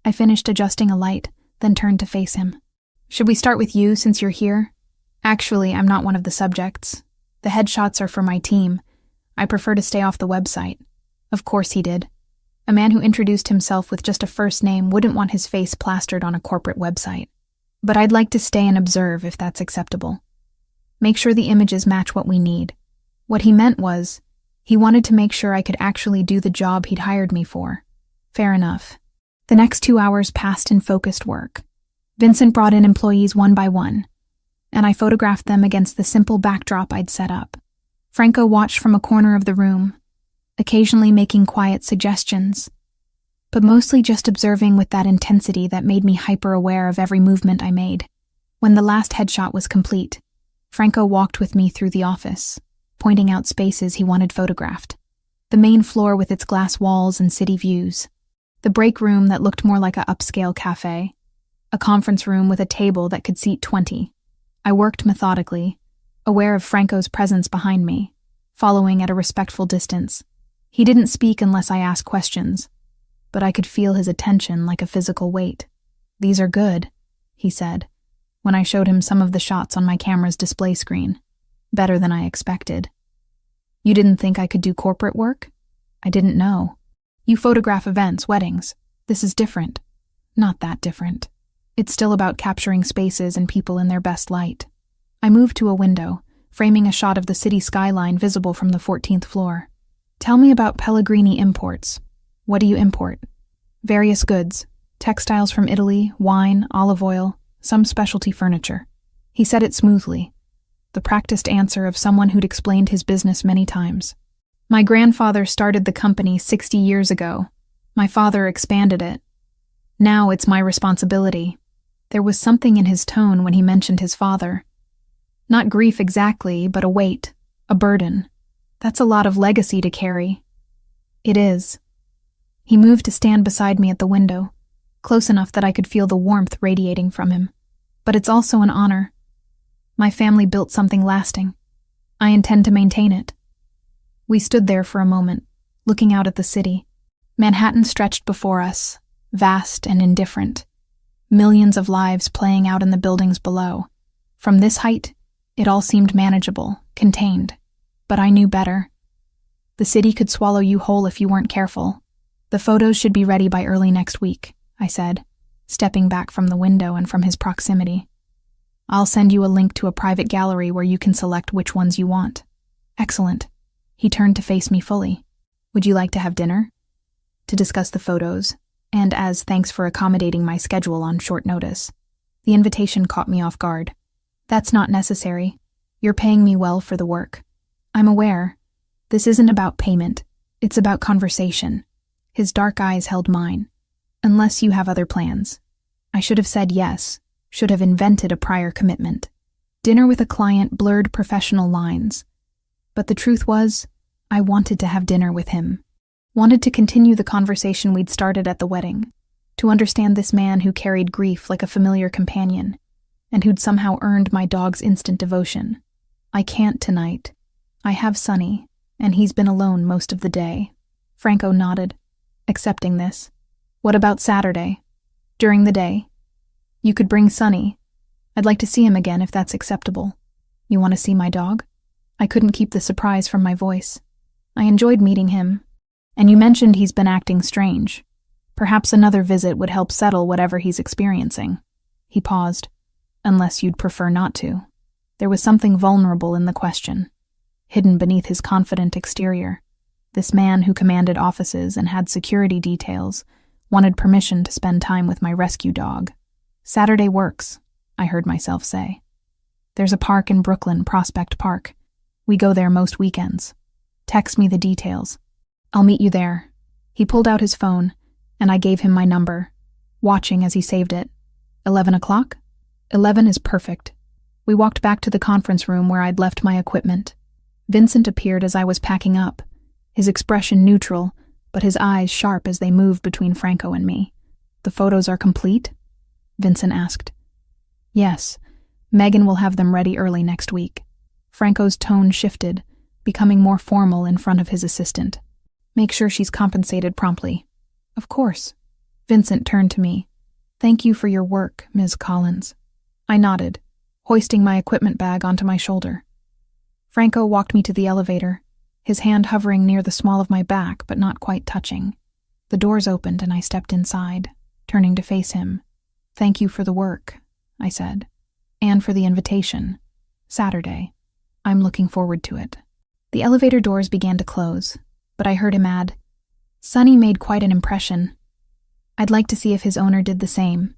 [SPEAKER 1] I finished adjusting a light, then turned to face him. Should we start with you since you're here? Actually, I'm not one of the subjects. The headshots are for my team. I prefer to stay off the website. Of course he did. A man who introduced himself with just a first name wouldn't want his face plastered on a corporate website. But I'd like to stay and observe if that's acceptable. Make sure the images match what we need. What he meant was, he wanted to make sure I could actually do the job he'd hired me for. Fair enough. The next 2 hours passed in focused work. Vincent brought in employees one by one, and I photographed them against the simple backdrop I'd set up. Franco watched from a corner of the room, occasionally making quiet suggestions, but mostly just observing with that intensity that made me hyper-aware of every movement I made. When the last headshot was complete, Franco walked with me through the office, pointing out spaces he wanted photographed. The main floor with its glass walls and city views. The break room that looked more like an upscale cafe. A conference room with a table that could seat 20. I worked methodically, aware of Franco's presence behind me, following at a respectful distance. He didn't speak unless I asked questions, but I could feel his attention like a physical weight. These are good, he said, when I showed him some of the shots on my camera's display screen. Better than I expected. You didn't think I could do corporate work? I didn't know. You photograph events, weddings. This is different. Not that different. It's still about capturing spaces and people in their best light. I moved to a window, framing a shot of the city skyline visible from the 14th floor. Tell me about Pellegrini Imports. What do you import? Various goods. Textiles from Italy, wine, olive oil, some specialty furniture. He said it smoothly. The practiced answer of someone who'd explained his business many times. My grandfather started the company 60 years ago. My father expanded it. Now it's my responsibility. There was something in his tone when he mentioned his father. Not grief exactly, but a weight, a burden. That's a lot of legacy to carry. It is. He moved to stand beside me at the window, close enough that I could feel the warmth radiating from him. But it's also an honor. My family built something lasting. I intend to maintain it. We stood there for a moment, looking out at the city. Manhattan stretched before us, vast and indifferent. Millions of lives playing out in the buildings below. From this height, it all seemed manageable, contained. But I knew better. The city could swallow you whole if you weren't careful. The photos should be ready by early next week, I said, stepping back from the window and from his proximity. I'll send you a link to a private gallery where you can select which ones you want. Excellent. He turned to face me fully. Would you like to have dinner? To discuss the photos, and as thanks for accommodating my schedule on short notice. The invitation caught me off guard. That's not necessary. You're paying me well for the work. I'm aware. This isn't about payment. It's about conversation. His dark eyes held mine. Unless you have other plans. I should have said yes, should have invented a prior commitment. Dinner with a client blurred professional lines. But the truth was, I wanted to have dinner with him. Wanted to continue the conversation we'd started at the wedding. To understand this man who carried grief like a familiar companion, and who'd somehow earned my dog's instant devotion. I can't tonight. I have Sonny, and he's been alone most of the day. Franco nodded, accepting this. What about Saturday? During the day? You could bring Sonny. I'd like to see him again if that's acceptable. You want to see my dog? I couldn't keep the surprise from my voice. I enjoyed meeting him. And you mentioned he's been acting strange. Perhaps another visit would help settle whatever he's experiencing. He paused. Unless you'd prefer not to. There was something vulnerable in the question. Hidden beneath his confident exterior. This man who commanded offices and had security details wanted permission to spend time with my rescue dog. Saturday works, I heard myself say. There's a park in Brooklyn, Prospect Park. We go there most weekends. Text me the details. I'll meet you there. He pulled out his phone, and I gave him my number, watching as he saved it. 11 o'clock? 11 is perfect. We walked back to the conference room where I'd left my equipment. Vincent appeared as I was packing up, his expression neutral, but his eyes sharp as they moved between Franco and me. "The photos are complete?" Vincent asked. "Yes. Megan will have them ready early next week." Franco's tone shifted, becoming more formal in front of his assistant. "Make sure she's compensated promptly." "Of course." Vincent turned to me. "Thank you for your work, Ms. Collins." I nodded, hoisting my equipment bag onto my shoulder. Franco walked me to the elevator, his hand hovering near the small of my back but not quite touching. The doors opened and I stepped inside, turning to face him. "Thank you for the work," I said, "and for the invitation. Saturday. I'm looking forward to it." The elevator doors began to close, but I heard him add, "Sonny made quite an impression. I'd like to see if his owner did the same."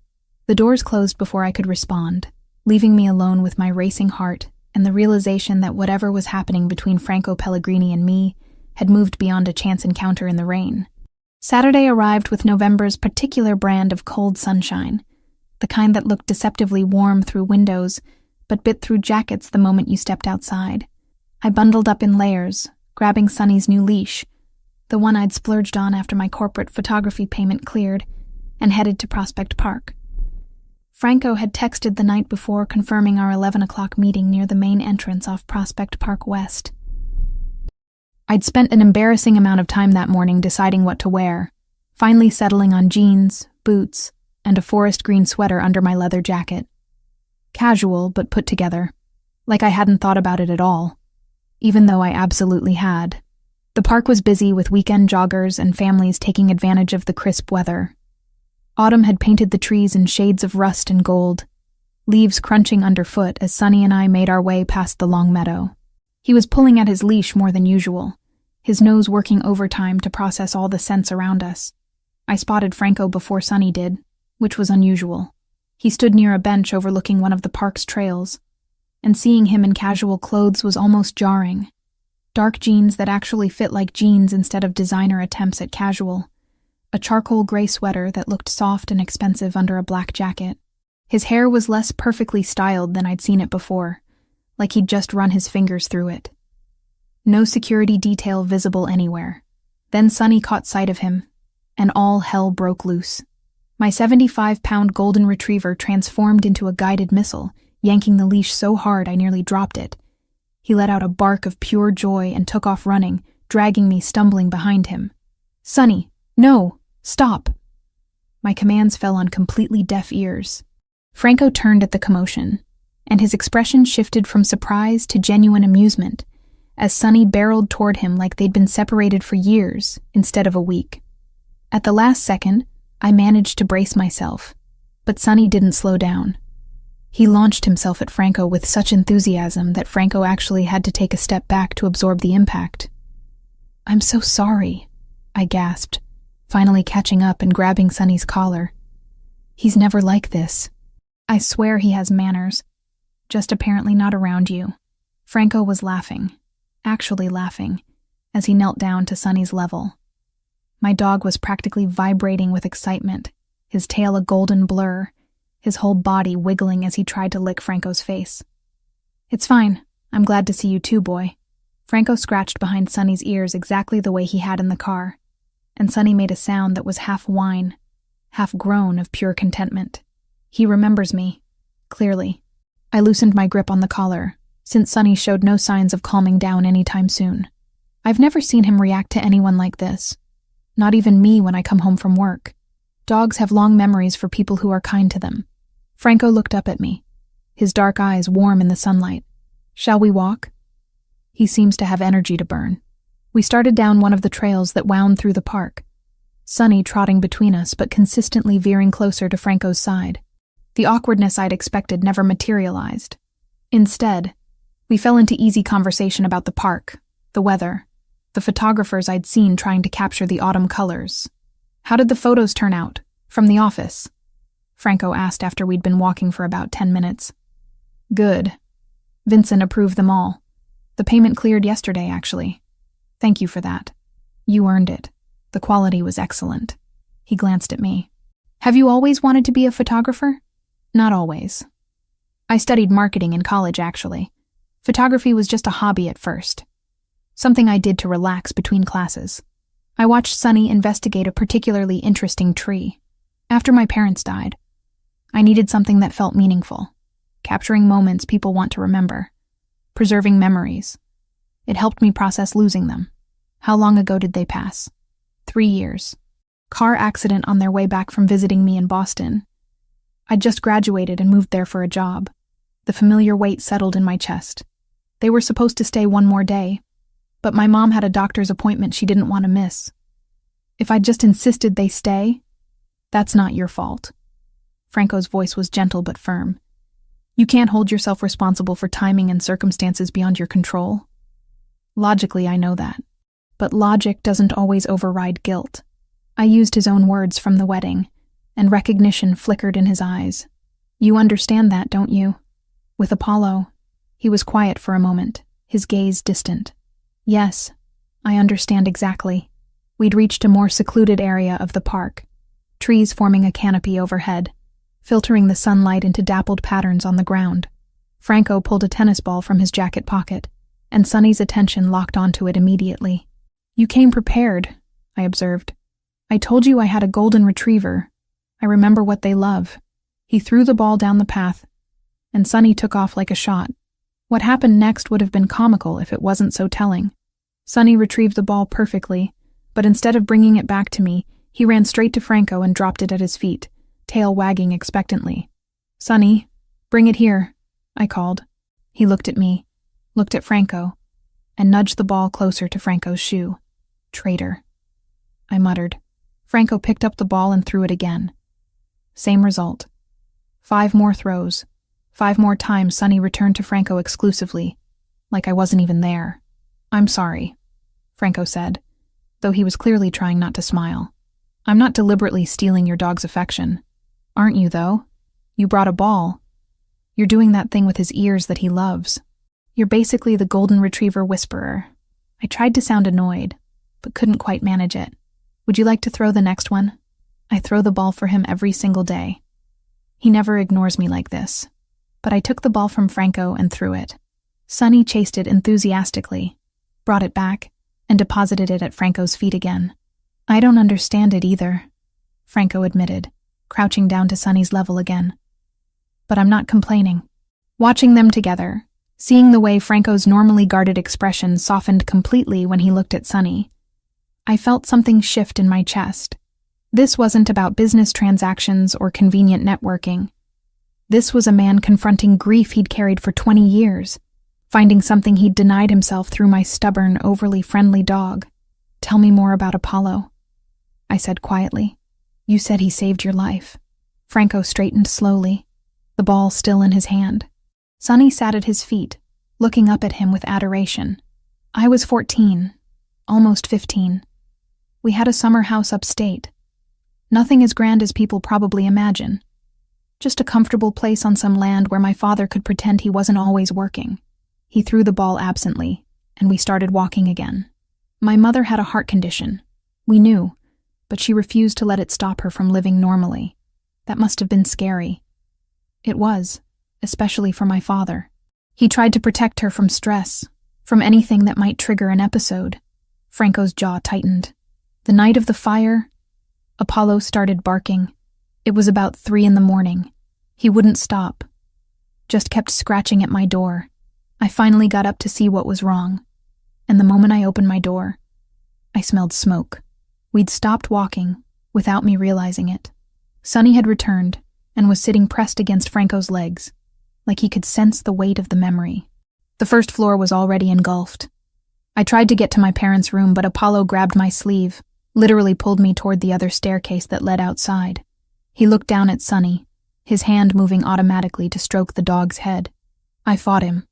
[SPEAKER 1] The doors closed before I could respond, leaving me alone with my racing heart and the realization that whatever was happening between Franco Pellegrini and me had moved beyond a chance encounter in the rain. Saturday arrived with November's particular brand of cold sunshine, the kind that looked deceptively warm through windows, but bit through jackets the moment you stepped outside. I bundled up in layers, grabbing Sonny's new leash, the one I'd splurged on after my corporate photography payment cleared, and headed to Prospect Park. Franco had texted the night before confirming our 11 o'clock meeting near the main entrance off Prospect Park West. I'd spent an embarrassing amount of time that morning deciding what to wear, finally settling on jeans, boots, and a forest green sweater under my leather jacket. Casual, but put together, like I hadn't thought about it at all, even though I absolutely had. The park was busy with weekend joggers and families taking advantage of the crisp weather. Autumn had painted the trees in shades of rust and gold, leaves crunching underfoot as Sonny and I made our way past the long meadow. He was pulling at his leash more than usual, his nose working overtime to process all the scents around us. I spotted Franco before Sonny did, which was unusual. He stood near a bench overlooking one of the park's trails, and seeing him in casual clothes was almost jarring. Dark jeans that actually fit like jeans instead of designer attempts at casual. A charcoal gray sweater that looked soft and expensive under a black jacket. His hair was less perfectly styled than I'd seen it before, like he'd just run his fingers through it. No security detail visible anywhere. Then Sonny caught sight of him, and all hell broke loose. My 75-pound golden retriever transformed into a guided missile, yanking the leash so hard I nearly dropped it. He let out a bark of pure joy and took off running, dragging me stumbling behind him. "Sonny, no! Stop!" My commands fell on completely deaf ears. Franco turned at the commotion, and his expression shifted from surprise to genuine amusement, as Sonny barreled toward him like they'd been separated for years instead of a week. At the last second, I managed to brace myself, but Sonny didn't slow down. He launched himself at Franco with such enthusiasm that Franco actually had to take a step back to absorb the impact. "I'm so sorry," I gasped, finally catching up and grabbing Sonny's collar. "He's never like this. I swear he has manners, just apparently not around you." Franco was laughing, actually laughing, as he knelt down to Sonny's level. My dog was practically vibrating with excitement, his tail a golden blur, his whole body wiggling as he tried to lick Franco's face. "It's fine. I'm glad to see you too, boy." Franco scratched behind Sonny's ears exactly the way he had in the car, and Sonny made a sound that was half whine, half groan of pure contentment. He remembers me, clearly. I loosened my grip on the collar, since Sonny showed no signs of calming down anytime soon. I've never seen him react to anyone like this. Not even me when I come home from work. Dogs have long memories for people who are kind to them. Franco looked up at me, his dark eyes warm in the sunlight. "Shall we walk?" He seems to have energy to burn. We started down one of the trails that wound through the park, Sonny trotting between us but consistently veering closer to Franco's side. The awkwardness I'd expected never materialized. Instead, we fell into easy conversation about the park, the weather, the photographers I'd seen trying to capture the autumn colors. "How did the photos turn out, from the office?" Franco asked after we'd been walking for about 10 minutes. "Good." Vincent approved them all. "The payment cleared yesterday, actually. Thank you for that. You earned it. The quality was excellent." He glanced at me. "Have you always wanted to be a photographer?" "Not always. I studied marketing in college, actually. Photography was just a hobby at first. Something I did to relax between classes. I watched Sunny investigate a particularly interesting tree. After my parents died, I needed something that felt meaningful, capturing moments people want to remember, preserving memories. It helped me process losing them. How long ago did they pass? 3 years. Car accident on their way back from visiting me in Boston. I'd just graduated and moved there for a job. The familiar weight settled in my chest. They were supposed to stay one more day, but my mom had a doctor's appointment she didn't want to miss. If I'd just insisted they stay, that's not your fault. Franco's voice was gentle but firm. You can't hold yourself responsible for timing and circumstances beyond your control. Logically, I know that. But logic doesn't always override guilt. I used his own words from the wedding, and recognition flickered in his eyes. You understand that, don't you? With Apollo, he was quiet for a moment, his gaze distant. Yes, I understand exactly. We'd reached a more secluded area of the park, trees forming a canopy overhead, filtering the sunlight into dappled patterns on the ground. Franco pulled a tennis ball from his jacket pocket, and Sunny's attention locked onto it immediately. You came prepared, I observed. I told you I had a golden retriever. I remember what they love. He threw the ball down the path, and Sunny took off like a shot. What happened next would have been comical if it wasn't so telling. Sunny retrieved the ball perfectly, but instead of bringing it back to me, he ran straight to Franco and dropped it at his feet, tail wagging expectantly. Sunny, bring it here, I called. He looked at me, looked at Franco, and nudged the ball closer to Franco's shoe. Traitor, I muttered. Franco picked up the ball and threw it again. Same result. 5 more throws. 5 more times Sunny returned to Franco exclusively, like I wasn't even there. I'm sorry, Franco said, though he was clearly trying not to smile. I'm not deliberately stealing your dog's affection. Aren't you, though? You brought a ball. You're doing that thing with his ears that he loves. You're basically the golden retriever whisperer. I tried to sound annoyed, but couldn't quite manage it. Would you like to throw the next one? I throw the ball for him every single day. He never ignores me like this. But I took the ball from Franco and threw it. Sunny chased it enthusiastically, brought it back, and deposited it at Franco's feet again. I don't understand it either, Franco admitted, crouching down to Sunny's level again. But I'm not complaining. Watching them together, seeing the way Franco's normally guarded expression softened completely when he looked at Sunny, I felt something shift in my chest. This wasn't about business transactions or convenient networking. This was a man confronting grief he'd carried for 20 years, finding something he'd denied himself through my stubborn, overly friendly dog. Tell me more about Apollo, I said quietly. You said he saved your life. Franco straightened slowly, the ball still in his hand. Sunny sat at his feet, looking up at him with adoration. I was 14, almost 15. We had a summer house upstate. Nothing as grand as people probably imagine. Just a comfortable place on some land where my father could pretend he wasn't always working. He threw the ball absently, and we started walking again. My mother had a heart condition. We knew, but she refused to let it stop her from living normally. That must have been scary. It was, especially for my father. He tried to protect her from stress, from anything that might trigger an episode. Franco's jaw tightened. The night of the fire, Apollo started barking. It was about 3 a.m. He wouldn't stop, just kept scratching at my door. I finally got up to see what was wrong, and the moment I opened my door, I smelled smoke. We'd stopped walking, without me realizing it. Sunny had returned, and was sitting pressed against Franco's legs, like he could sense the weight of the memory. The first floor was already engulfed. I tried to get to my parents' room, but Apollo grabbed my sleeve, literally pulled me toward the other staircase that led outside. He looked down at Sunny, his hand moving automatically to stroke the dog's head. I fought him.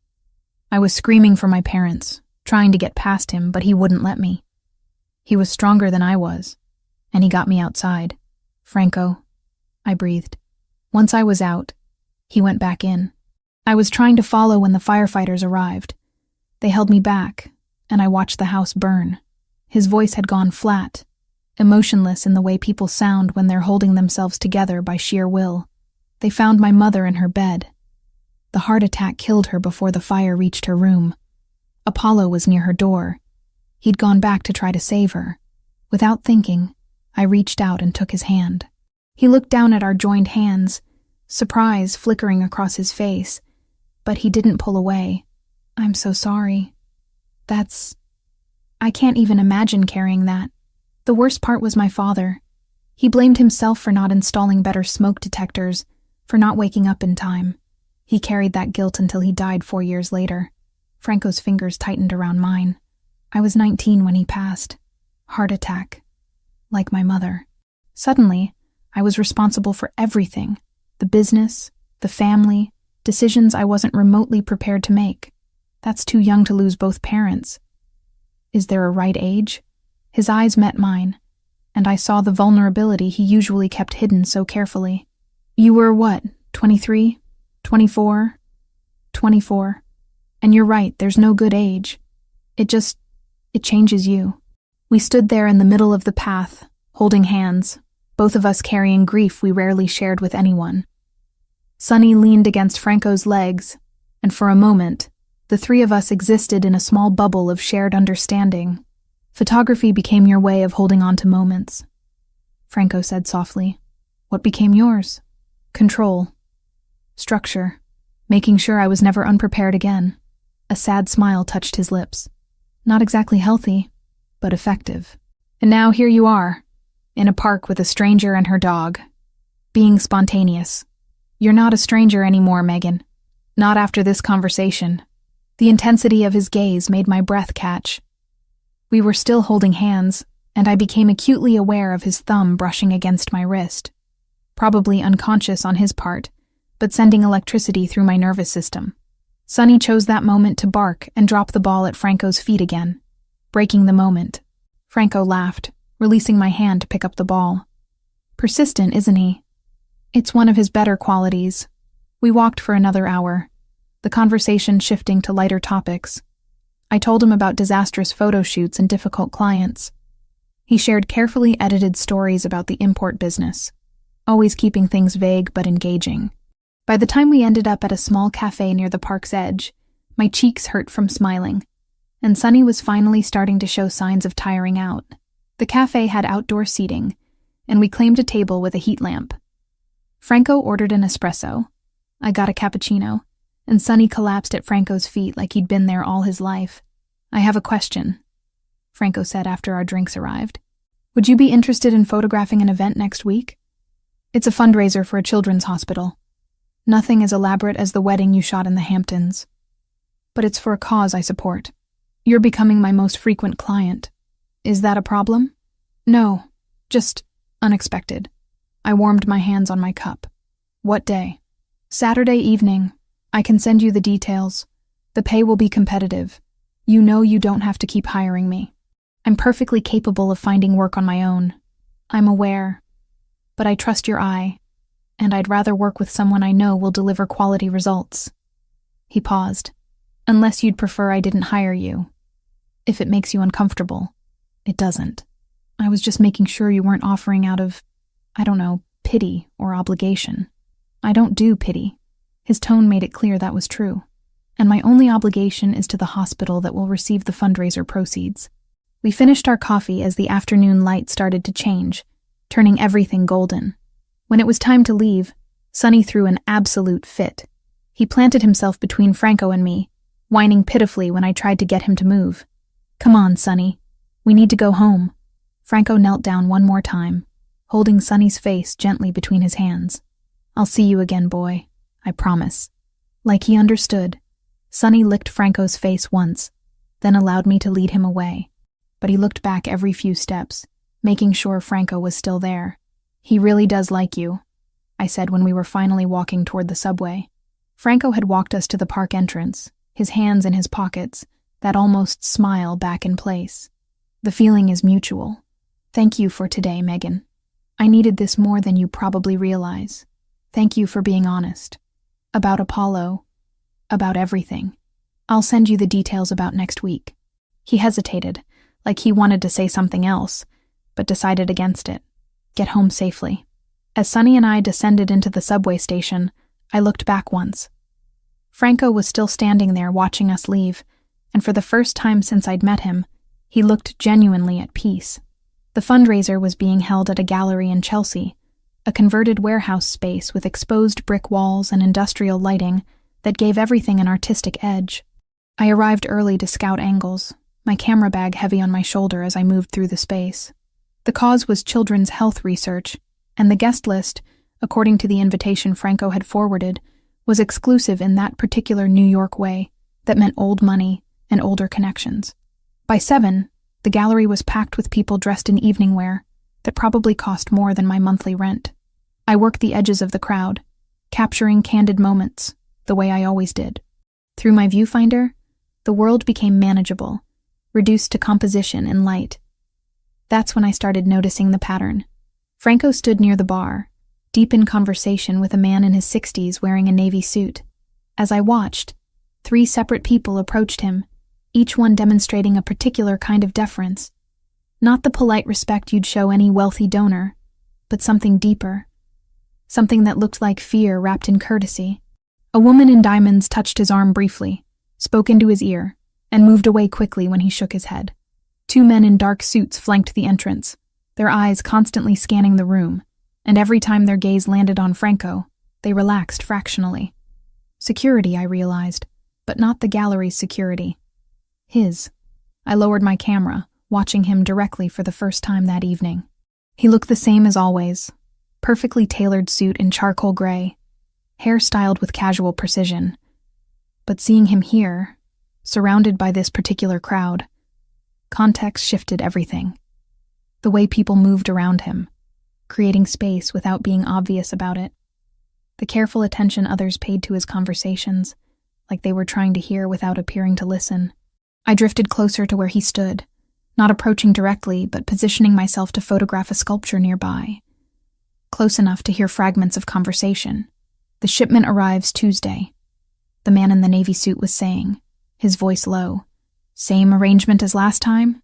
[SPEAKER 1] I was screaming for my parents, trying to get past him, but he wouldn't let me. He was stronger than I was, and he got me outside. Franco, I breathed. Once I was out, he went back in. I was trying to follow when the firefighters arrived. They held me back, and I watched the house burn. His voice had gone flat, emotionless in the way people sound when they're holding themselves together by sheer will. They found my mother in her bed. The heart attack killed her before the fire reached her room. Apollo was near her door. He'd gone back to try to save her. Without thinking, I reached out and took his hand. He looked down at our joined hands, surprise flickering across his face, but he didn't pull away. "I'm so sorry. I can't even imagine carrying that." The worst part was my father. He blamed himself for not installing better smoke detectors, for not waking up in time. He carried that guilt until he died 4 years later. Franco's fingers tightened around mine. I was 19 when he passed. Heart attack. Like my mother. Suddenly, I was responsible for everything. The business, the family, decisions I wasn't remotely prepared to make. That's too young to lose both parents. Is there a right age? His eyes met mine, and I saw the vulnerability he usually kept hidden so carefully. "You were what, 23? 24? 24. And you're right, there's no good age. It changes you." We stood there in the middle of the path, holding hands, both of us carrying grief we rarely shared with anyone. Sonny leaned against Franco's legs, and for a moment, the three of us existed in a small bubble of shared understanding. "Photography became your way of holding on to moments," Franco said softly. "What became yours?" "Control. Structure. Making sure I was never unprepared again." A sad smile touched his lips. "Not exactly healthy, but effective. And now here you are, in a park with a stranger and her dog. Being spontaneous. You're not a stranger anymore, Megan. Not after this conversation." The intensity of his gaze made my breath catch. We were still holding hands, and I became acutely aware of his thumb brushing against my wrist. Probably unconscious on his part, but sending electricity through my nervous system. Sonny chose that moment to bark and drop the ball at Franco's feet again, breaking the moment. Franco laughed, releasing my hand to pick up the ball. Persistent, isn't he? It's one of his better qualities. We walked for another hour, the conversation shifting to lighter topics. I told him about disastrous photo shoots and difficult clients. He shared carefully edited stories about the import business, always keeping things vague but engaging. By the time we ended up at a small cafe near the park's edge, my cheeks hurt from smiling, and Sonny was finally starting to show signs of tiring out. The cafe had outdoor seating, and we claimed a table with a heat lamp. Franco ordered an espresso. I got a cappuccino, and Sonny collapsed at Franco's feet like he'd been there all his life. "I have a question," Franco said after our drinks arrived. "Would you be interested in photographing an event next week? It's a fundraiser for a children's hospital. Nothing as elaborate as the wedding you shot in the Hamptons. But it's for a cause I support. You're becoming my most frequent client. Is that a problem?" "No, just unexpected." I warmed my hands on my cup. "What day?" "Saturday evening. I can send you the details. The pay will be competitive. You know you don't have to keep hiring me. I'm perfectly capable of finding work on my own. I'm aware. But I trust your eye, and I'd rather work with someone I know will deliver quality results." He paused. "Unless you'd prefer I didn't hire you. If it makes you uncomfortable." "It doesn't. I was just making sure you weren't offering out of, pity or obligation." "I don't do pity." His tone made it clear that was true. "And my only obligation is to the hospital that will receive the fundraiser proceeds." We finished our coffee as the afternoon light started to change, turning everything golden. When it was time to leave, Sonny threw an absolute fit. He planted himself between Franco and me, whining pitifully when I tried to get him to move. "Come on, Sonny. We need to go home." Franco knelt down one more time, holding Sonny's face gently between his hands. "I'll see you again, boy. I promise." Like he understood, Sonny licked Franco's face once, then allowed me to lead him away. But he looked back every few steps, making sure Franco was still there. "He really does like you," I said when we were finally walking toward the subway. Franco had walked us to the park entrance, his hands in his pockets, that almost smile back in place. "The feeling is mutual. Thank you for today, Megan. I needed this more than you probably realize. Thank you for being honest. About Apollo. About everything. I'll send you the details about next week." He hesitated, like he wanted to say something else, but decided against it. "Get home safely." As Sonny and I descended into the subway station, I looked back once. Franco was still standing there watching us leave, and for the first time since I'd met him, he looked genuinely at peace. The fundraiser was being held at a gallery in Chelsea, a converted warehouse space with exposed brick walls and industrial lighting that gave everything an artistic edge. I arrived early to scout angles, my camera bag heavy on my shoulder as I moved through the space. The cause was children's health research, and the guest list, according to the invitation Franco had forwarded, was exclusive in that particular New York way that meant old money and older connections. By 7, the gallery was packed with people dressed in evening wear that probably cost more than my monthly rent. I worked the edges of the crowd, capturing candid moments, the way I always did. Through my viewfinder, the world became manageable, reduced to composition and light. That's when I started noticing the pattern. Franco stood near the bar, deep in conversation with a man in his 60s wearing a navy suit. As I watched, 3 separate people approached him, each one demonstrating a particular kind of deference. Not the polite respect you'd show any wealthy donor, but something deeper. Something that looked like fear wrapped in courtesy. A woman in diamonds touched his arm briefly, spoke into his ear, and moved away quickly when he shook his head. 2 men in dark suits flanked the entrance, their eyes constantly scanning the room, and every time their gaze landed on Franco, they relaxed fractionally. Security, I realized, but not the gallery's security. His. I lowered my camera, watching him directly for the first time that evening. He looked the same as always, perfectly tailored suit in charcoal gray, hair styled with casual precision. But seeing him here, surrounded by this particular crowd, context shifted everything. The way people moved around him, creating space without being obvious about it. The careful attention others paid to his conversations, like they were trying to hear without appearing to listen. I drifted closer to where he stood, not approaching directly, but positioning myself to photograph a sculpture nearby. Close enough to hear fragments of conversation. The shipment arrives Tuesday. The man in the navy suit was saying, his voice low. Same arrangement as last time?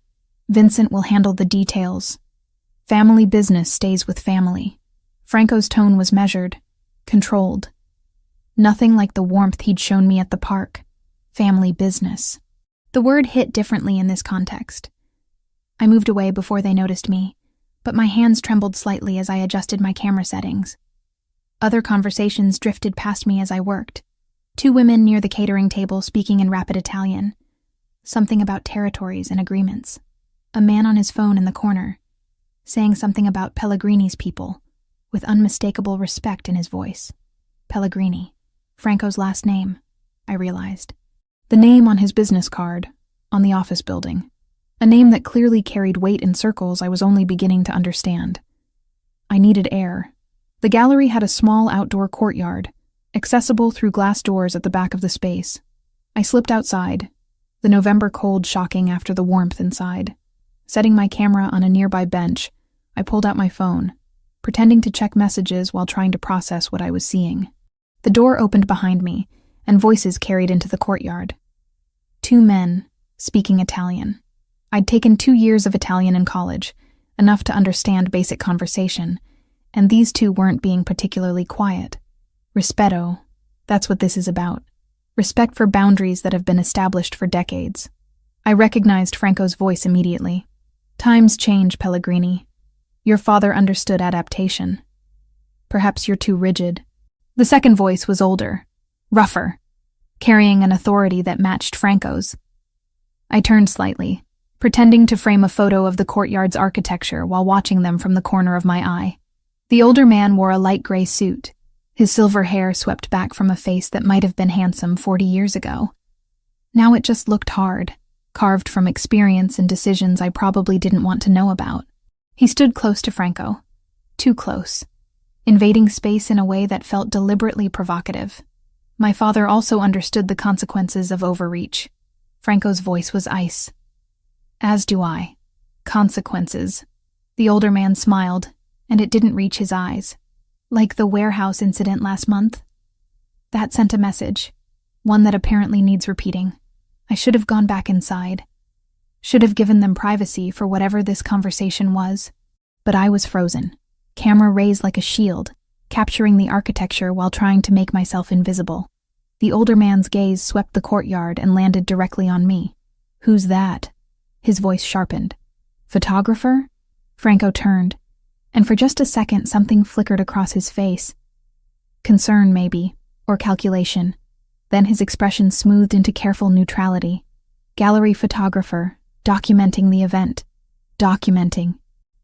[SPEAKER 1] Vincent will handle the details. Family business stays with family. Franco's tone was measured, controlled. Nothing like the warmth he'd shown me at the park. Family business. The word hit differently in this context. I moved away before they noticed me, but my hands trembled slightly as I adjusted my camera settings. Other conversations drifted past me as I worked. 2 women near the catering table speaking in rapid Italian. Something about territories and agreements. A man on his phone in the corner, saying something about Pellegrini's people, with unmistakable respect in his voice. Pellegrini, Franco's last name, I realized. The name on his business card, on the office building. A name that clearly carried weight in circles I was only beginning to understand. I needed air. The gallery had a small outdoor courtyard, accessible through glass doors at the back of the space. I slipped outside, the November cold shocking after the warmth inside. Setting my camera on a nearby bench, I pulled out my phone, pretending to check messages while trying to process what I was seeing. The door opened behind me, and voices carried into the courtyard. 2 men, speaking Italian. I'd taken 2 years of Italian in college, enough to understand basic conversation, and these 2 weren't being particularly quiet. Rispetto, that's what this is about. Respect for boundaries that have been established for decades. I recognized Franco's voice immediately. Times change, Pellegrini. Your father understood adaptation. Perhaps you're too rigid. The second voice was older, rougher, carrying an authority that matched Franco's. I turned slightly, pretending to frame a photo of the courtyard's architecture while watching them from the corner of my eye. The older man wore a light gray suit, his silver hair swept back from a face that might have been handsome 40 years ago. Now it just looked hard, carved from experience and decisions I probably didn't want to know about. He stood close to Franco, too close, invading space in a way that felt deliberately provocative. My father also understood the consequences of overreach. Franco's voice was ice. As do I. Consequences. The older man smiled, and it didn't reach his eyes. Like the warehouse incident last month. That sent a message, one that apparently needs repeating. I should have gone back inside. Should have given them privacy for whatever this conversation was. But I was frozen, camera raised like a shield, capturing the architecture while trying to make myself invisible. The older man's gaze swept the courtyard and landed directly on me. "Who's that?" His voice sharpened. "Photographer?" Franco turned, and for just a second something flickered across his face. Concern, maybe, or calculation. Then his expression smoothed into careful neutrality. "Gallery photographer, documenting the event." Documenting.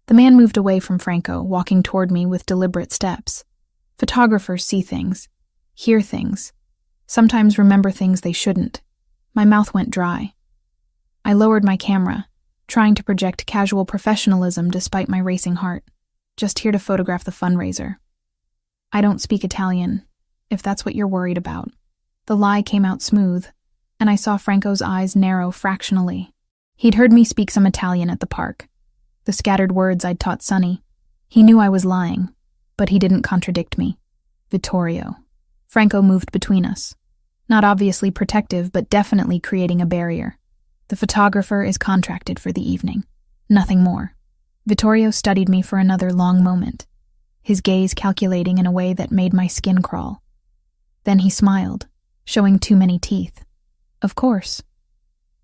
[SPEAKER 1] The man moved away from Franco, walking toward me with deliberate steps. Photographers see things, hear things, sometimes remember things they shouldn't. My mouth went dry. I lowered my camera, trying to project casual professionalism despite my racing heart. Just here to photograph the fundraiser. "I don't speak Italian, if that's what you're worried about." The lie came out smooth, and I saw Franco's eyes narrow fractionally. He'd heard me speak some Italian at the park, the scattered words I'd taught Sonny. He knew I was lying, but he didn't contradict me. "Vittorio." Franco moved between us, not obviously protective, but definitely creating a barrier. "The photographer is contracted for the evening. Nothing more." Vittorio studied me for another long moment, his gaze calculating in a way that made my skin crawl. Then he smiled, showing too many teeth. "Of course.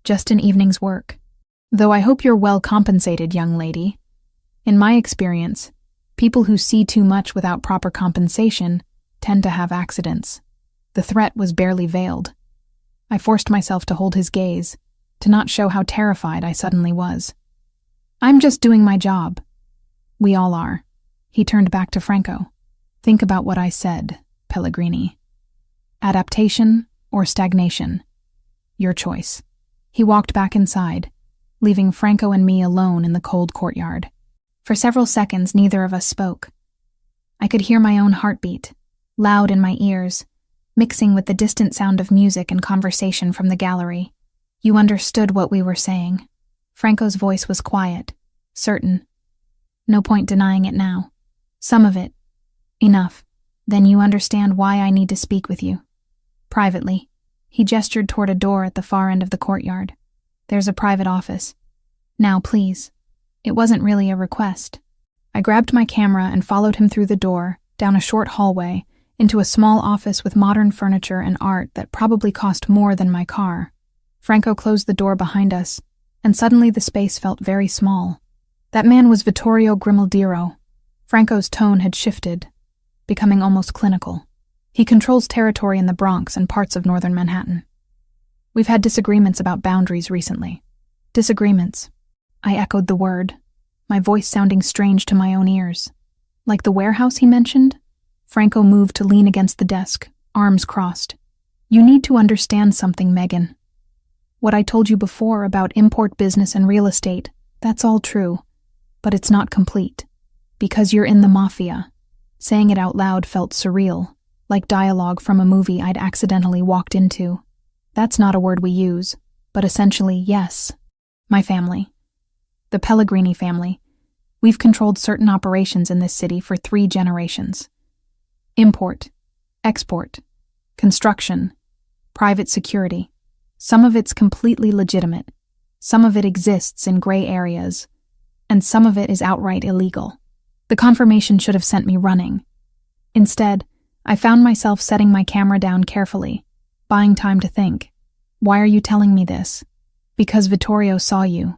[SPEAKER 1] Just an evening's work. Though I hope you're well compensated, young lady. In my experience, people who see too much without proper compensation tend to have accidents." The threat was barely veiled. I forced myself to hold his gaze, to not show how terrified I suddenly was. "I'm just doing my job." "We all are." He turned back to Franco. "Think about what I said, Pellegrini. Adaptation or stagnation? Your choice." He walked back inside, leaving Franco and me alone in the cold courtyard. For several seconds, neither of us spoke. I could hear my own heartbeat, loud in my ears, mixing with the distant sound of music and conversation from the gallery. "You understood what we were saying." Franco's voice was quiet, certain. "No point denying it now. Some of it. Enough. Then you understand why I need to speak with you. Privately." He gestured toward a door at the far end of the courtyard. "There's a private office. Now, please." It wasn't really a request. I grabbed my camera and followed him through the door, down a short hallway, into a small office with modern furniture and art that probably cost more than my car. Franco closed the door behind us, and suddenly the space felt very small. That man was Vittorio Grimaldiro. Franco's tone had shifted, becoming almost clinical. He controls territory in the Bronx and parts of northern Manhattan. We've had disagreements about boundaries recently. Disagreements. I echoed the word, my voice sounding strange to my own ears. "Like the warehouse he mentioned?" Franco moved to lean against the desk, arms crossed. "You need to understand something, Megan. What I told you before about import business and real estate, that's all true, but it's not complete. Because you're in the Mafia." Saying it out loud felt surreal, like dialogue from a movie I'd accidentally walked into. That's not a word we use, but essentially, yes. My family. The Pellegrini family. We've controlled certain operations in this city for 3 generations. Import, export, construction, private security. Some of it's completely legitimate. Some of it exists in gray areas, and some of it is outright illegal. The confirmation should have sent me running. Instead, I found myself setting my camera down carefully, buying time to think. "Why are you telling me this?" "Because Vittorio saw you.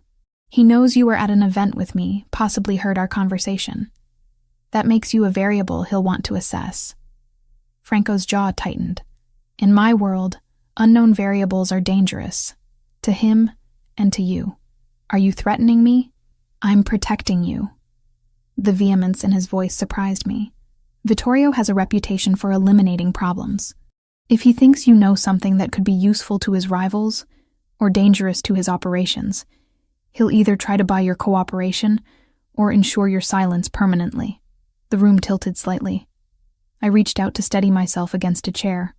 [SPEAKER 1] He knows you were at an event with me, possibly heard our conversation. That makes you a variable he'll want to assess." Franco's jaw tightened. "In my world, unknown variables are dangerous. To him and to you. Are you threatening me? I'm protecting you." The vehemence in his voice surprised me. Vittorio has a reputation for eliminating problems. If he thinks you know something that could be useful to his rivals or dangerous to his operations, he'll either try to buy your cooperation or ensure your silence permanently. The room tilted slightly. I reached out to steady myself against a chair.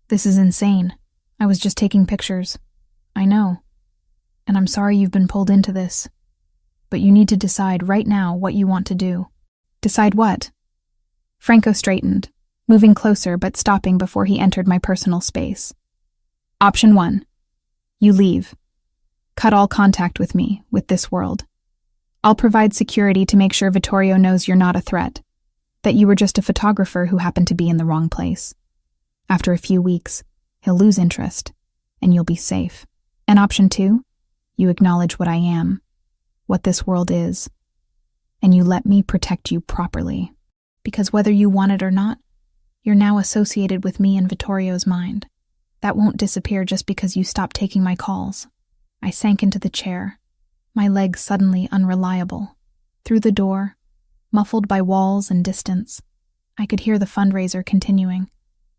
[SPEAKER 1] "This is insane. I was just taking pictures." "I know. And I'm sorry you've been pulled into this. But you need to decide right now what you want to do." "Decide what?" Franco straightened, moving closer but stopping before he entered my personal space. "Option 1. You leave. Cut all contact with me, with this world. I'll provide security to make sure Vittorio knows you're not a threat, that you were just a photographer who happened to be in the wrong place. After a few weeks, He'll lose interest, and you'll be safe. And option 2, you acknowledge what I am, what this world is, and you let me protect you properly. Because whether you want it or not, you're now associated with me in Vittorio's mind. That won't disappear just because you stop taking my calls. I sank into the chair, my legs suddenly unreliable. Through the door, muffled by walls and distance, I could hear the fundraiser continuing.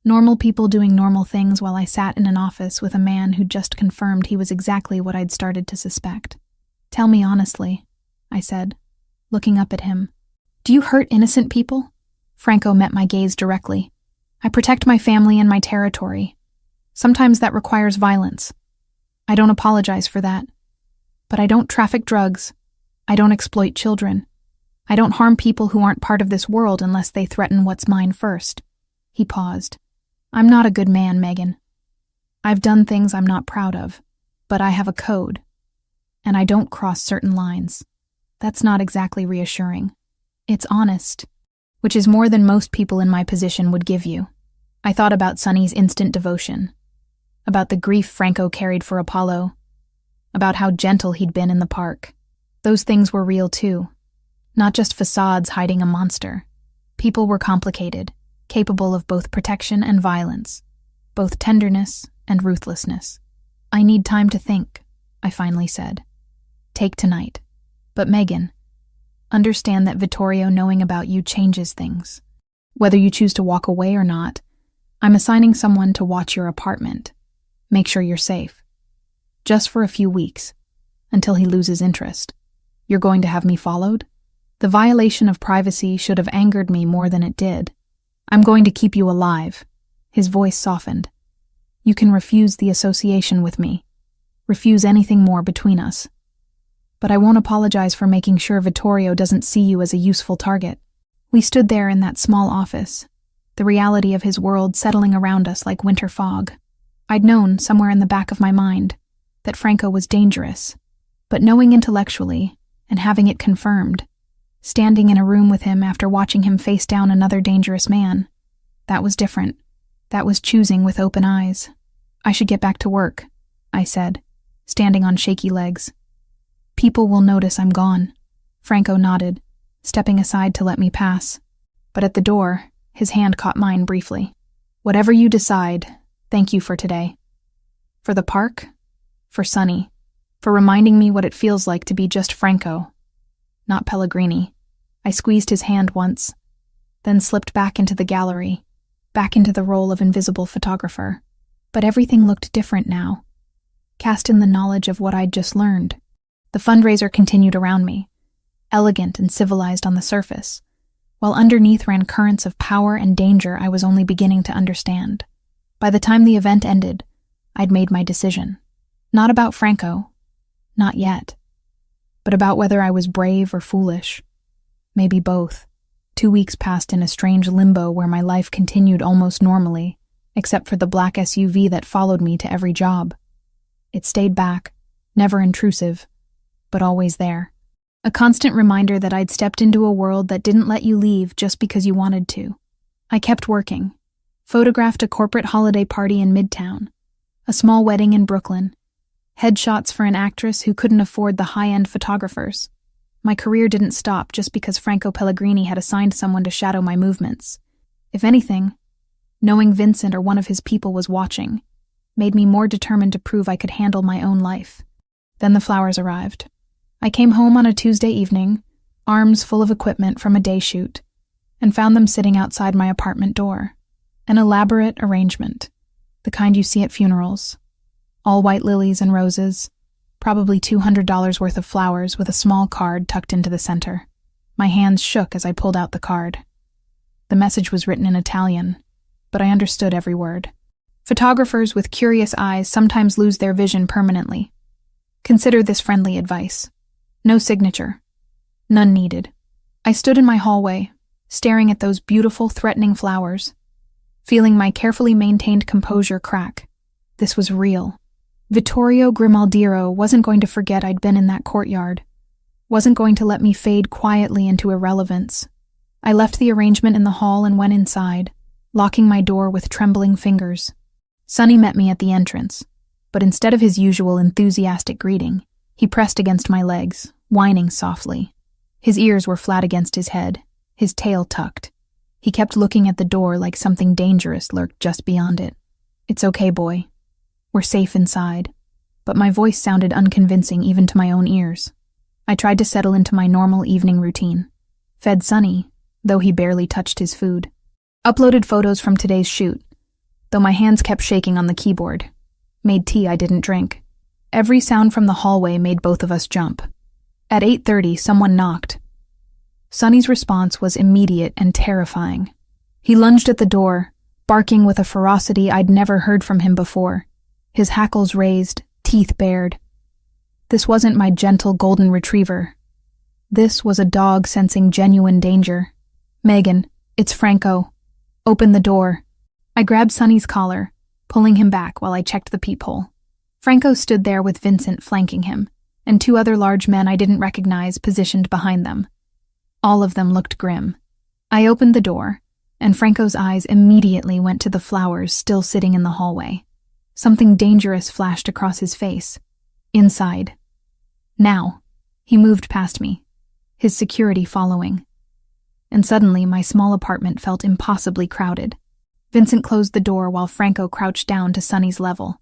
[SPEAKER 1] Normal people doing normal things while I sat in an office with a man who just confirmed he was exactly what I'd started to suspect. Tell me honestly, I said, looking up at him. Do you hurt innocent people? Franco met my gaze directly. I protect my family and my territory. Sometimes that requires violence. I don't apologize for that. But I don't traffic drugs. I don't exploit children. I don't harm people who aren't part of this world unless they threaten what's mine first. He paused. I'm not a good man, Megan. I've done things I'm not proud of, but I have a code, and I don't cross certain lines. That's not exactly reassuring. It's honest, which is more than most people in my position would give you. I thought about Sonny's instant devotion, about the grief Franco carried for Apollo, about how gentle he'd been in the park. Those things were real too, not just facades hiding a monster. People were complicated, capable of both protection and violence, both tenderness and ruthlessness. I need time to think, I finally said. Take tonight. But Megan, understand that Vittorio knowing about you changes things. Whether you choose to walk away or not, I'm assigning someone to watch your apartment. Make sure you're safe. Just for a few weeks, until he loses interest. You're going to have me followed? The violation of privacy should have angered me more than it did. I'm going to keep you alive. His voice softened. You can refuse the association with me. Refuse anything more between us. But I won't apologize for making sure Vittorio doesn't see you as a useful target. We stood there in that small office, the reality of his world settling around us like winter fog. I'd known, somewhere in the back of my mind, that Franco was dangerous, but knowing intellectually, and having it confirmed, standing in a room with him after watching him face down another dangerous man, that was different. That was choosing with open eyes. I should get back to work, I said, standing on shaky legs. People will notice I'm gone. Franco nodded, stepping aside to let me pass. But at the door, his hand caught mine briefly. Whatever you decide, thank you for today. For the park, for Sonny, for reminding me what it feels like to be just Franco, not Pellegrini. I squeezed his hand once, then slipped back into the gallery, back into the role of invisible photographer. But everything looked different now, cast in the knowledge of what I'd just learned. The fundraiser continued around me, elegant and civilized on the surface, while underneath ran currents of power and danger I was only beginning to understand. By the time the event ended, I'd made my decision. Not about Franco, not yet, but about whether I was brave or foolish. Maybe both. 2 weeks passed in a strange limbo where my life continued almost normally, except for the black SUV that followed me to every job. It stayed back, never intrusive, but always there. A constant reminder that I'd stepped into a world that didn't let you leave just because you wanted to. I kept working, photographed a corporate holiday party in Midtown, a small wedding in Brooklyn, headshots for an actress who couldn't afford the high-end photographers. My career didn't stop just because Franco Pellegrini had assigned someone to shadow my movements. If anything, knowing Vincent or one of his people was watching made me more determined to prove I could handle my own life. Then the flowers arrived. I came home on a Tuesday evening, arms full of equipment from a day shoot, and found them sitting outside my apartment door. An elaborate arrangement, the kind you see at funerals. All white lilies and roses, probably $200 worth of flowers with a small card tucked into the center. My hands shook as I pulled out the card. The message was written in Italian, but I understood every word. Photographers with curious eyes sometimes lose their vision permanently. Consider this friendly advice. No signature. None needed. I stood in my hallway, staring at those beautiful, threatening flowers, feeling my carefully maintained composure crack. This was real. Vittorio Grimaldiro wasn't going to forget I'd been in that courtyard, wasn't going to let me fade quietly into irrelevance. I left the arrangement in the hall and went inside, locking my door with trembling fingers. Sonny met me at the entrance, but instead of his usual enthusiastic greeting, he pressed against my legs, whining softly. His ears were flat against his head, his tail tucked. He kept looking at the door like something dangerous lurked just beyond it. "It's okay, boy. We're safe inside." But my voice sounded unconvincing even to my own ears. I tried to settle into my normal evening routine. Fed Sonny, though he barely touched his food. Uploaded photos from today's shoot, though my hands kept shaking on the keyboard. Made tea I didn't drink. Every sound from the hallway made both of us jump. At 8:30, someone knocked. Sonny's response was immediate and terrifying. He lunged at the door, barking with a ferocity I'd never heard from him before. His hackles raised, teeth bared. This wasn't my gentle golden retriever. This was a dog sensing genuine danger. "Megan, it's Franco. Open the door." I grabbed Sonny's collar, pulling him back while I checked the peephole. Franco stood there with Vincent flanking him, and 2 other large men I didn't recognize positioned behind them. All of them looked grim. I opened the door, and Franco's eyes immediately went to the flowers still sitting in the hallway. Something dangerous flashed across his face. Inside. Now. He moved past me, his security following. And suddenly my small apartment felt impossibly crowded. Vincent closed the door while Franco crouched down to Sonny's level.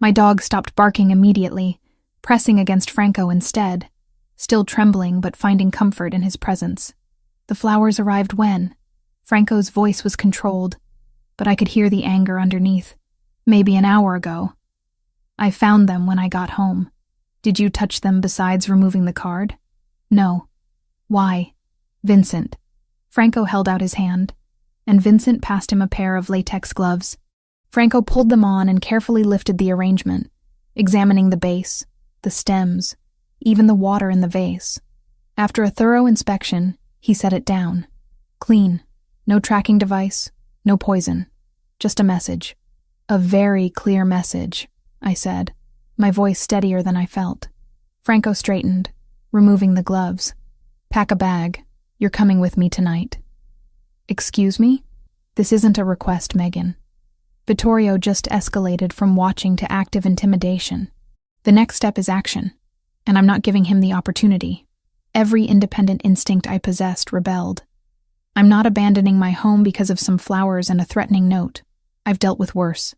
[SPEAKER 1] My dog stopped barking immediately, pressing against Franco instead, still trembling but finding comfort in his presence. The flowers arrived when? Franco's voice was controlled, but I could hear the anger underneath. Maybe an hour ago. "I found them when I got home. Did you touch them besides removing the card?" "No." "Why?" "Vincent." Franco held out his hand, and Vincent passed him a pair of latex gloves. Franco pulled them on and carefully lifted the arrangement, examining the base, the stems, even the water in the vase. After a thorough inspection, he set it down. Clean. No tracking device, no poison. Just a message. "A very clear message," I said, my voice steadier than I felt. Franco straightened, removing the gloves. "Pack a bag. You're coming with me tonight." "Excuse me? This isn't a request, Megan." Vittorio just escalated from watching to active intimidation. The next step is action, and I'm not giving him the opportunity. Every independent instinct I possessed rebelled. I'm not abandoning my home because of some flowers and a threatening note. I've dealt with worse.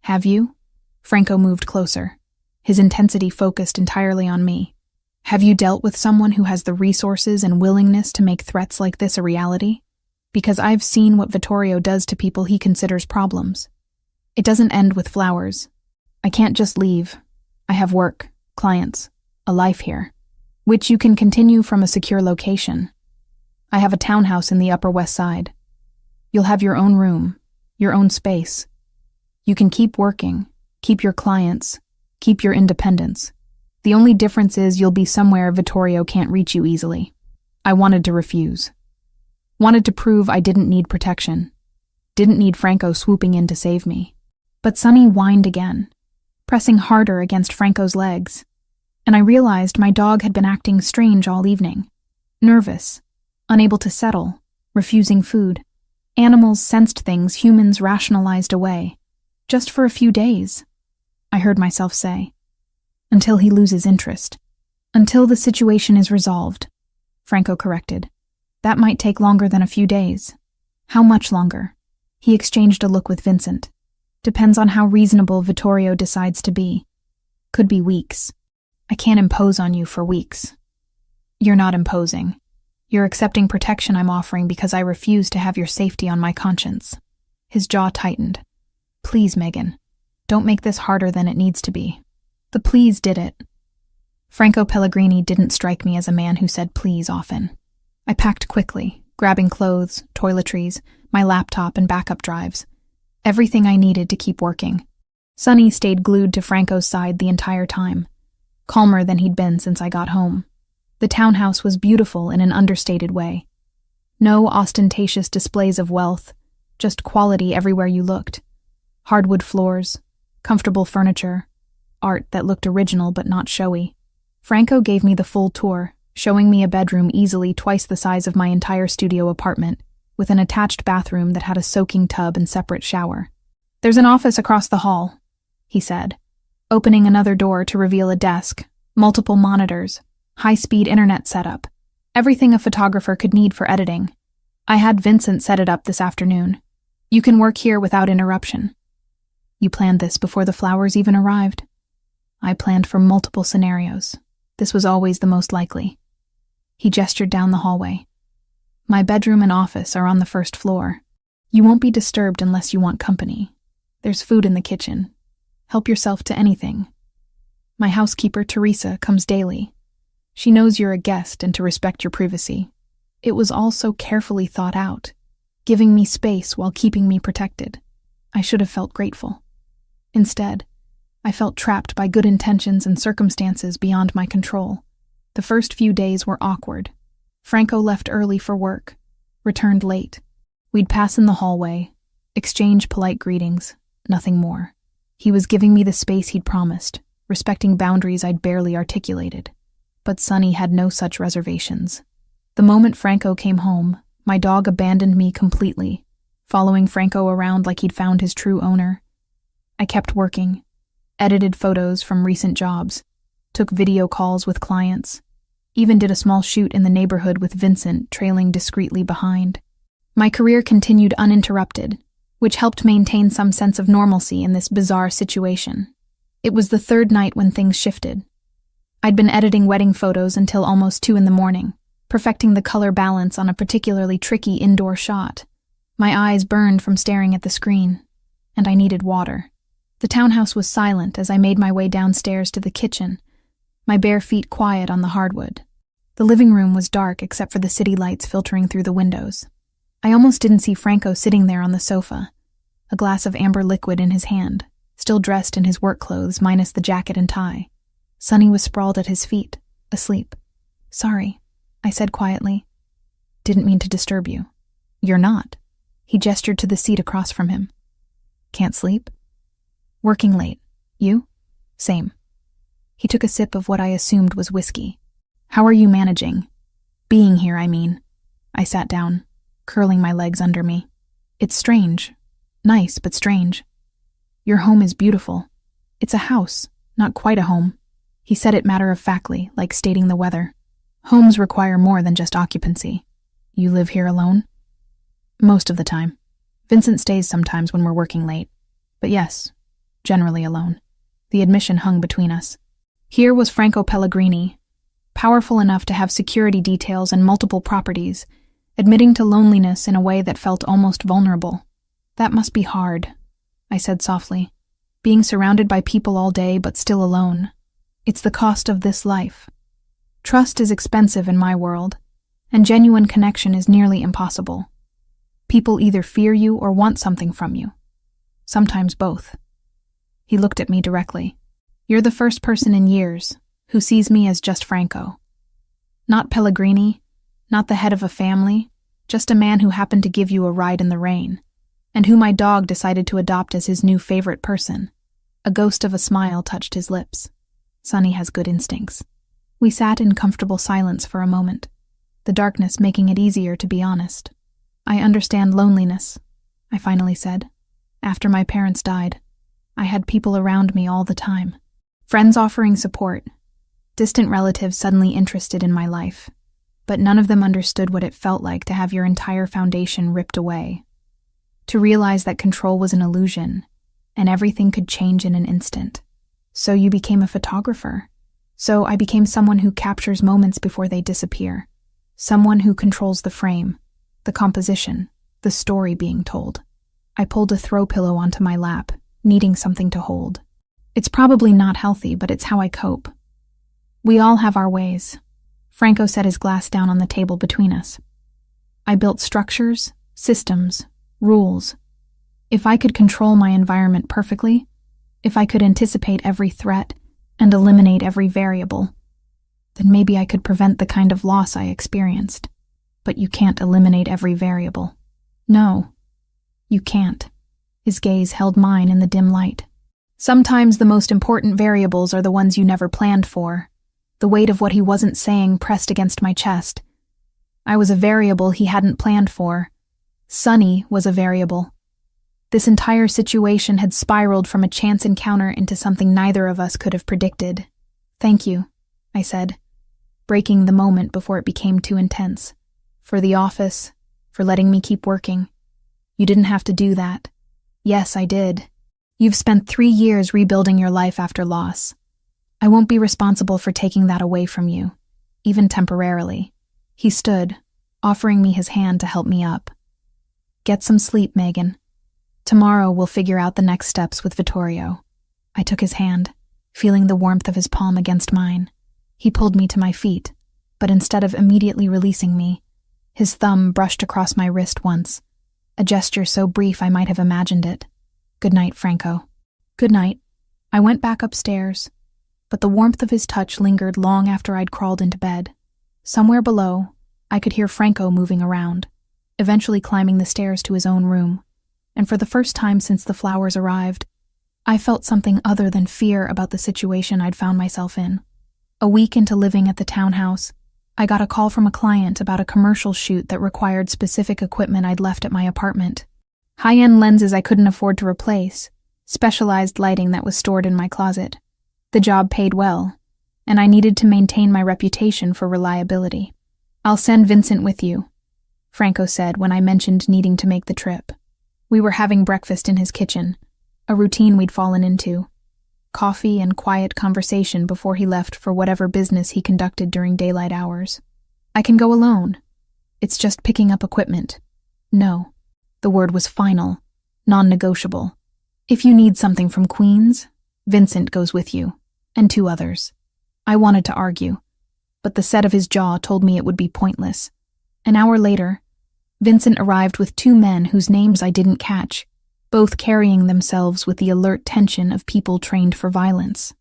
[SPEAKER 1] Have you? Franco moved closer, his intensity focused entirely on me. Have you dealt with someone who has the resources and willingness to make threats like this a reality? Because I've seen what Vittorio does to people he considers problems. It doesn't end with flowers. I can't just leave. I have work, clients, a life here, which you can continue from a secure location. I have a townhouse in the Upper West Side. You'll have your own room, your own space. You can keep working, keep your clients, keep your independence. The only difference is you'll be somewhere Vittorio can't reach you easily. I wanted to refuse. Wanted to prove I didn't need protection. Didn't need Franco swooping in to save me. But Sonny whined again, pressing harder against Franco's legs. And I realized my dog had been acting strange all evening. Nervous, unable to settle, refusing food. Animals sensed things humans rationalized away. Just for a few days, I heard myself say. Until he loses interest. Until the situation is resolved, Franco corrected. That might take longer than a few days. How much longer? He exchanged a look with Vincent. Depends on how reasonable Vittorio decides to be. Could be weeks. I can't impose on you for weeks. You're not imposing. You're accepting protection I'm offering because I refuse to have your safety on my conscience. His jaw tightened. Please, Megan. Don't make this harder than it needs to be. The please did it. Franco Pellegrini didn't strike me as a man who said please often. I packed quickly, grabbing clothes, toiletries, my laptop and backup drives. Everything I needed to keep working. Sonny stayed glued to Franco's side the entire time, calmer than he'd been since I got home. The townhouse was beautiful in an understated way. No ostentatious displays of wealth, just quality everywhere you looked. Hardwood floors, comfortable furniture, art that looked original but not showy. Franco gave me the full tour, showing me a bedroom easily twice the size of my entire studio apartment, with an attached bathroom that had a soaking tub and separate shower. There's an office across the hall, he said, opening another door to reveal a desk, multiple monitors, high-speed internet setup, everything a photographer could need for editing. I had Vincent set it up this afternoon. You can work here without interruption. You planned this before the flowers even arrived. I planned for multiple scenarios. This was always the most likely. He gestured down the hallway. My bedroom and office are on the first floor. You won't be disturbed unless you want company. There's food in the kitchen. Help yourself to anything. My housekeeper, Teresa, comes daily. She knows you're a guest and to respect your privacy. It was all so carefully thought out, giving me space while keeping me protected. I should have felt grateful. Instead, I felt trapped by good intentions and circumstances beyond my control. The first few days were awkward. Franco left early for work, returned late. We'd pass in the hallway, exchange polite greetings, nothing more. He was giving me the space he'd promised, respecting boundaries I'd barely articulated. But Sonny had no such reservations. The moment Franco came home, my dog abandoned me completely, following Franco around like he'd found his true owner. I kept working, edited photos from recent jobs, took video calls with clients, even did a small shoot in the neighborhood with Vincent trailing discreetly behind. My career continued uninterrupted, which helped maintain some sense of normalcy in this bizarre situation. It was the third night when things shifted. I'd been editing wedding photos until almost 2 a.m, perfecting the color balance on a particularly tricky indoor shot. My eyes burned from staring at the screen, and I needed water. The townhouse was silent as I made my way downstairs to the kitchen, my bare feet quiet on the hardwood. The living room was dark except for the city lights filtering through the windows. I almost didn't see Franco sitting there on the sofa, a glass of amber liquid in his hand, still dressed in his work clothes minus the jacket and tie. Sonny was sprawled at his feet, asleep. "Sorry," I said quietly. "Didn't mean to disturb you." "You're not." He gestured to the seat across from him. "Can't sleep?" "Working late. You?" "Same." He took a sip of what I assumed was whiskey. "How are you managing? Being here, I mean." I sat down, curling my legs under me. "It's strange. Nice, but strange. Your home is beautiful. It's a house, not quite a home." He said it matter-of-factly, like stating the weather. "Homes require more than just occupancy." "You live here alone?" "Most of the time. Vincent stays sometimes when we're working late. But yes, generally alone." The admission hung between us. Here was Franco Pellegrini, powerful enough to have security details and multiple properties, admitting to loneliness in a way that felt almost vulnerable. "That must be hard," I said softly. "Being surrounded by people all day but still alone. It's the cost of this life. Trust is expensive in my world, and genuine connection is nearly impossible. People either fear you or want something from you. Sometimes both." He looked at me directly. "You're the first person in years who sees me as just Franco. Not Pellegrini, not the head of a family, just a man who happened to give you a ride in the rain, and who my dog decided to adopt as his new favorite person." A ghost of a smile touched his lips. "Sonny has good instincts." We sat in comfortable silence for a moment, the darkness making it easier to be honest. "I understand loneliness," I finally said. "After my parents died, I had people around me all the time. Friends offering support, distant relatives suddenly interested in my life, but none of them understood what it felt like to have your entire foundation ripped away. To realize that control was an illusion, and everything could change in an instant. So you became a photographer. So I became someone who captures moments before they disappear. Someone who controls the frame, the composition, the story being told." I pulled a throw pillow onto my lap, needing something to hold. "It's probably not healthy, but it's how I cope. We all have our ways." Franco set his glass down on the table between us. "I built structures, systems, rules. If I could control my environment perfectly, if I could anticipate every threat and eliminate every variable, then maybe I could prevent the kind of loss I experienced. But you can't eliminate every variable. No, you can't." His gaze held mine in the dim light. "Sometimes the most important variables are the ones you never planned for." The weight of what he wasn't saying pressed against my chest. I was a variable he hadn't planned for. Sonny was a variable. This entire situation had spiraled from a chance encounter into something neither of us could have predicted. "Thank you," I said, breaking the moment before it became too intense. "For the office, for letting me keep working. You didn't have to do that." "Yes, I did. You've spent 3 years rebuilding your life after loss. I won't be responsible for taking that away from you, even temporarily." He stood, offering me his hand to help me up. "Get some sleep, Megan. Tomorrow we'll figure out the next steps with Vittorio." I took his hand, feeling the warmth of his palm against mine. He pulled me to my feet, but instead of immediately releasing me, his thumb brushed across my wrist once, a gesture so brief I might have imagined it. "Good night, Franco." "Good night." I went back upstairs, but the warmth of his touch lingered long after I'd crawled into bed. Somewhere below, I could hear Franco moving around, eventually climbing the stairs to his own room, and for the first time since the flowers arrived, I felt something other than fear about the situation I'd found myself in. A week into living at the townhouse, I got a call from a client about a commercial shoot that required specific equipment I'd left at my apartment. High-end lenses I couldn't afford to replace, specialized lighting that was stored in my closet. The job paid well, and I needed to maintain my reputation for reliability. "I'll send Vincent with you," Franco said when I mentioned needing to make the trip. We were having breakfast in his kitchen, a routine we'd fallen into. Coffee and quiet conversation before he left for whatever business he conducted during daylight hours. "I can go alone. It's just picking up equipment." "No." The word was final, non-negotiable. "If you need something from Queens, Vincent goes with you, and 2 others. I wanted to argue, but the set of his jaw told me it would be pointless. An hour later, Vincent arrived with 2 men whose names I didn't catch, both carrying themselves with the alert tension of people trained for violence.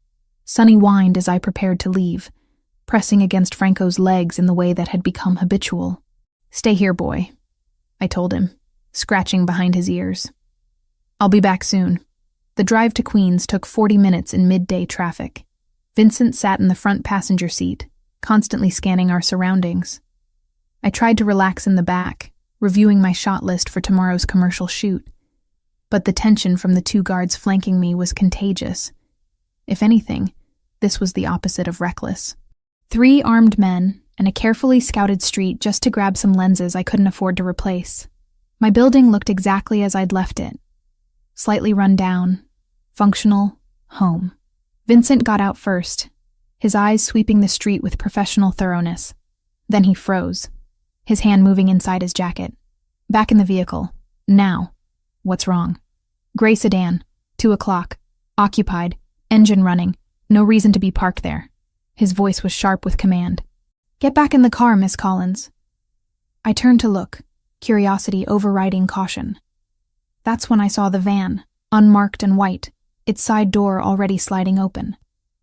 [SPEAKER 1] Sonny whined as I prepared to leave, pressing against Franco's legs in the way that had become habitual. "Stay here, boy," I told him, scratching behind his ears. "I'll be back soon." The drive to Queens took 40 minutes in midday traffic. Vincent sat in the front passenger seat, constantly scanning our surroundings. I tried to relax in the back, reviewing my shot list for tomorrow's commercial shoot, but the tension from the 2 guards flanking me was contagious. If anything, this was the opposite of reckless. 3 armed men and a carefully scouted street just to grab some lenses I couldn't afford to replace. My building looked exactly as I'd left it. Slightly run down, functional, home. Vincent got out first, his eyes sweeping the street with professional thoroughness. Then he froze, his hand moving inside his jacket. "Back in the vehicle. Now." "What's wrong?" "Gray sedan, 2 o'clock, occupied, engine running, no reason to be parked there." His voice was sharp with command. "Get back in the car, Miss Collins." I turned to look, curiosity overriding caution. That's when I saw the van, unmarked and white, its side door already sliding open.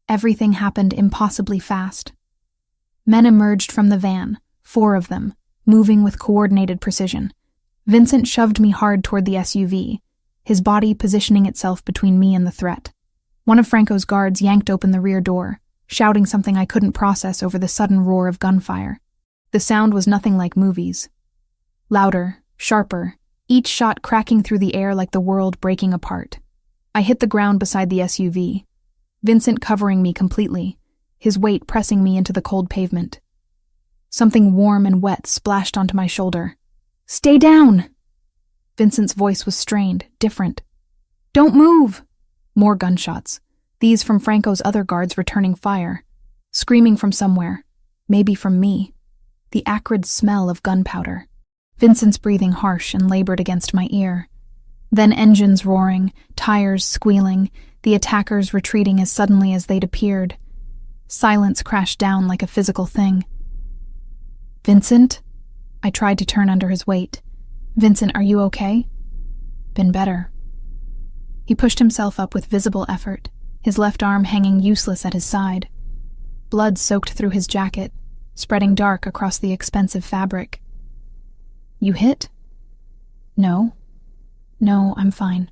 [SPEAKER 1] Everything happened impossibly fast. Men emerged from the van, 4 of them, moving with coordinated precision. Vincent shoved me hard toward the SUV, his body positioning itself between me and the threat. One of Franco's guards yanked open the rear door, shouting something I couldn't process over the sudden roar of gunfire. The sound was nothing like movies. Louder, sharper, each shot cracking through the air like the world breaking apart. I hit the ground beside the SUV, Vincent covering me completely, his weight pressing me into the cold pavement. Something warm and wet splashed onto my shoulder. "Stay down!" Vincent's voice was strained, different. "Don't move!" More gunshots, these from Franco's other guards returning fire. Screaming from somewhere, maybe from me. The acrid smell of gunpowder. Vincent's breathing harsh and labored against my ear. Then engines roaring, tires squealing, the attackers retreating as suddenly as they'd appeared. Silence crashed down like a physical thing. "Vincent?" I tried to turn under his weight. "Vincent, are you okay?" "Been better." He pushed himself up with visible effort, his left arm hanging useless at his side. Blood soaked through his jacket, spreading dark across the expensive fabric. "You hit?" "No. No, I'm fine."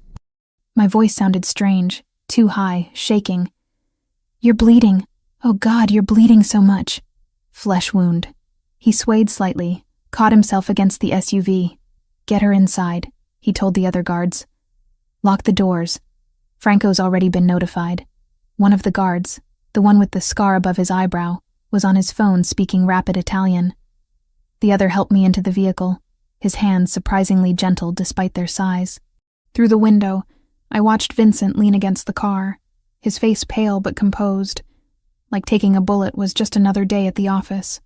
[SPEAKER 1] My voice sounded strange, too high, shaking. "You're bleeding. Oh God, you're bleeding so much." "Flesh wound." He swayed slightly, caught himself against the SUV. "Get her inside," he told the other guards. Lock the doors. Franco's already been notified. One of the guards, the one with the scar above his eyebrow, was on his phone speaking rapid Italian. The other helped me into the vehicle, his hands surprisingly gentle despite their size. Through the window, I watched Vincent lean against the car, his face pale but composed. Like taking a bullet was just another day at the office.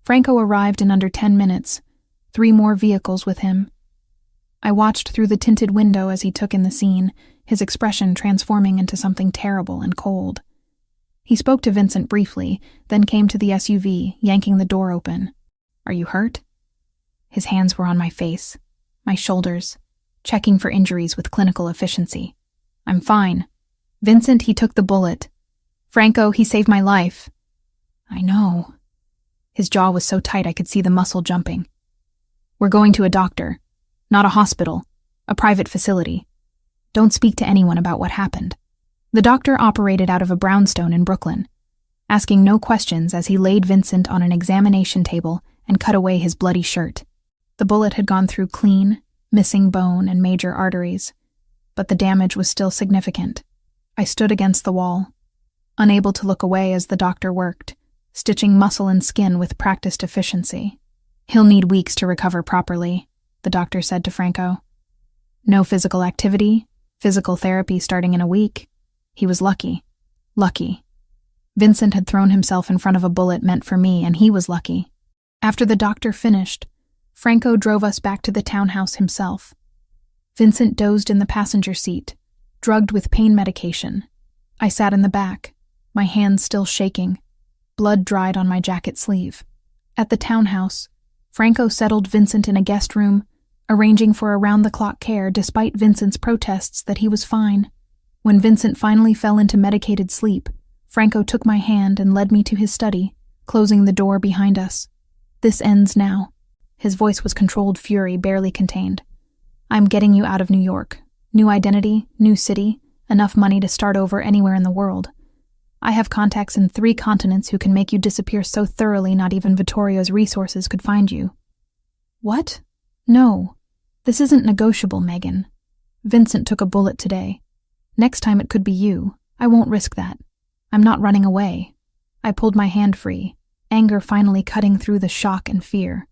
[SPEAKER 1] Franco arrived in under 10 minutes, 3 more vehicles with him. I watched through the tinted window as he took in the scene, his expression transforming into something terrible and cold. He spoke to Vincent briefly, then came to the SUV, yanking the door open. "Are you hurt?" His hands were on my face, my shoulders, checking for injuries with clinical efficiency. "I'm fine." "Vincent, he took the bullet." "Franco, he saved my life." "I know." His jaw was so tight I could see the muscle jumping. "We're going to a doctor. Not a hospital. A private facility. Don't speak to anyone about what happened." The doctor operated out of a brownstone in Brooklyn, asking no questions as he laid Vincent on an examination table and cut away his bloody shirt. The bullet had gone through clean, missing bone and major arteries, but the damage was still significant. I stood against the wall, unable to look away as the doctor worked, stitching muscle and skin with practiced efficiency. "He'll need weeks to recover properly," the doctor said to Franco. "No physical activity, physical therapy starting in a week." He was lucky. Lucky. Vincent had thrown himself in front of a bullet meant for me, and he was lucky. After the doctor finished, Franco drove us back to the townhouse himself. Vincent dozed in the passenger seat, drugged with pain medication. I sat in the back, my hands still shaking, blood dried on my jacket sleeve. At the townhouse, Franco settled Vincent in a guest room, arranging for around-the-clock care despite Vincent's protests that he was fine. When Vincent finally fell into medicated sleep, Franco took my hand and led me to his study, closing the door behind us. "This ends now." His voice was controlled fury, barely contained. "I'm getting you out of New York. New identity, new city, enough money to start over anywhere in the world. I have contacts in 3 continents who can make you disappear so thoroughly not even Vittorio's resources could find you." "What?" "No. This isn't negotiable, Megan. Vincent took a bullet today. Next time it could be you. I won't risk that. I'm not running away." I pulled my hand free, anger finally cutting through the shock and fear.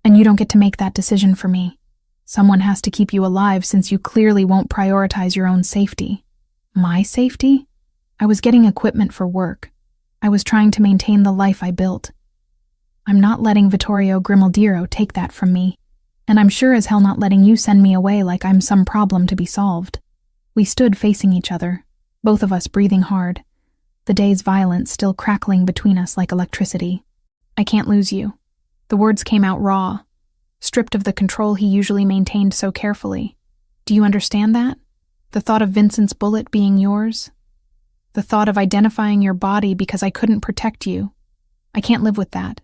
[SPEAKER 1] "And you don't get to make that decision for me. Someone has to keep you alive since you clearly won't prioritize your own safety." "My safety?" "I was getting equipment for work. I was trying to maintain the life I built. I'm not letting Vittorio Grimaldiro take that from me, and I'm sure as hell not letting you send me away like I'm some problem to be solved." We stood facing each other, both of us breathing hard, the day's violence still crackling between us like electricity. "I can't lose you." The words came out raw, stripped of the control he usually maintained so carefully. "Do you understand that? The thought of Vincent's bullet being yours? The thought of identifying your body because I couldn't protect you? I can't live with that.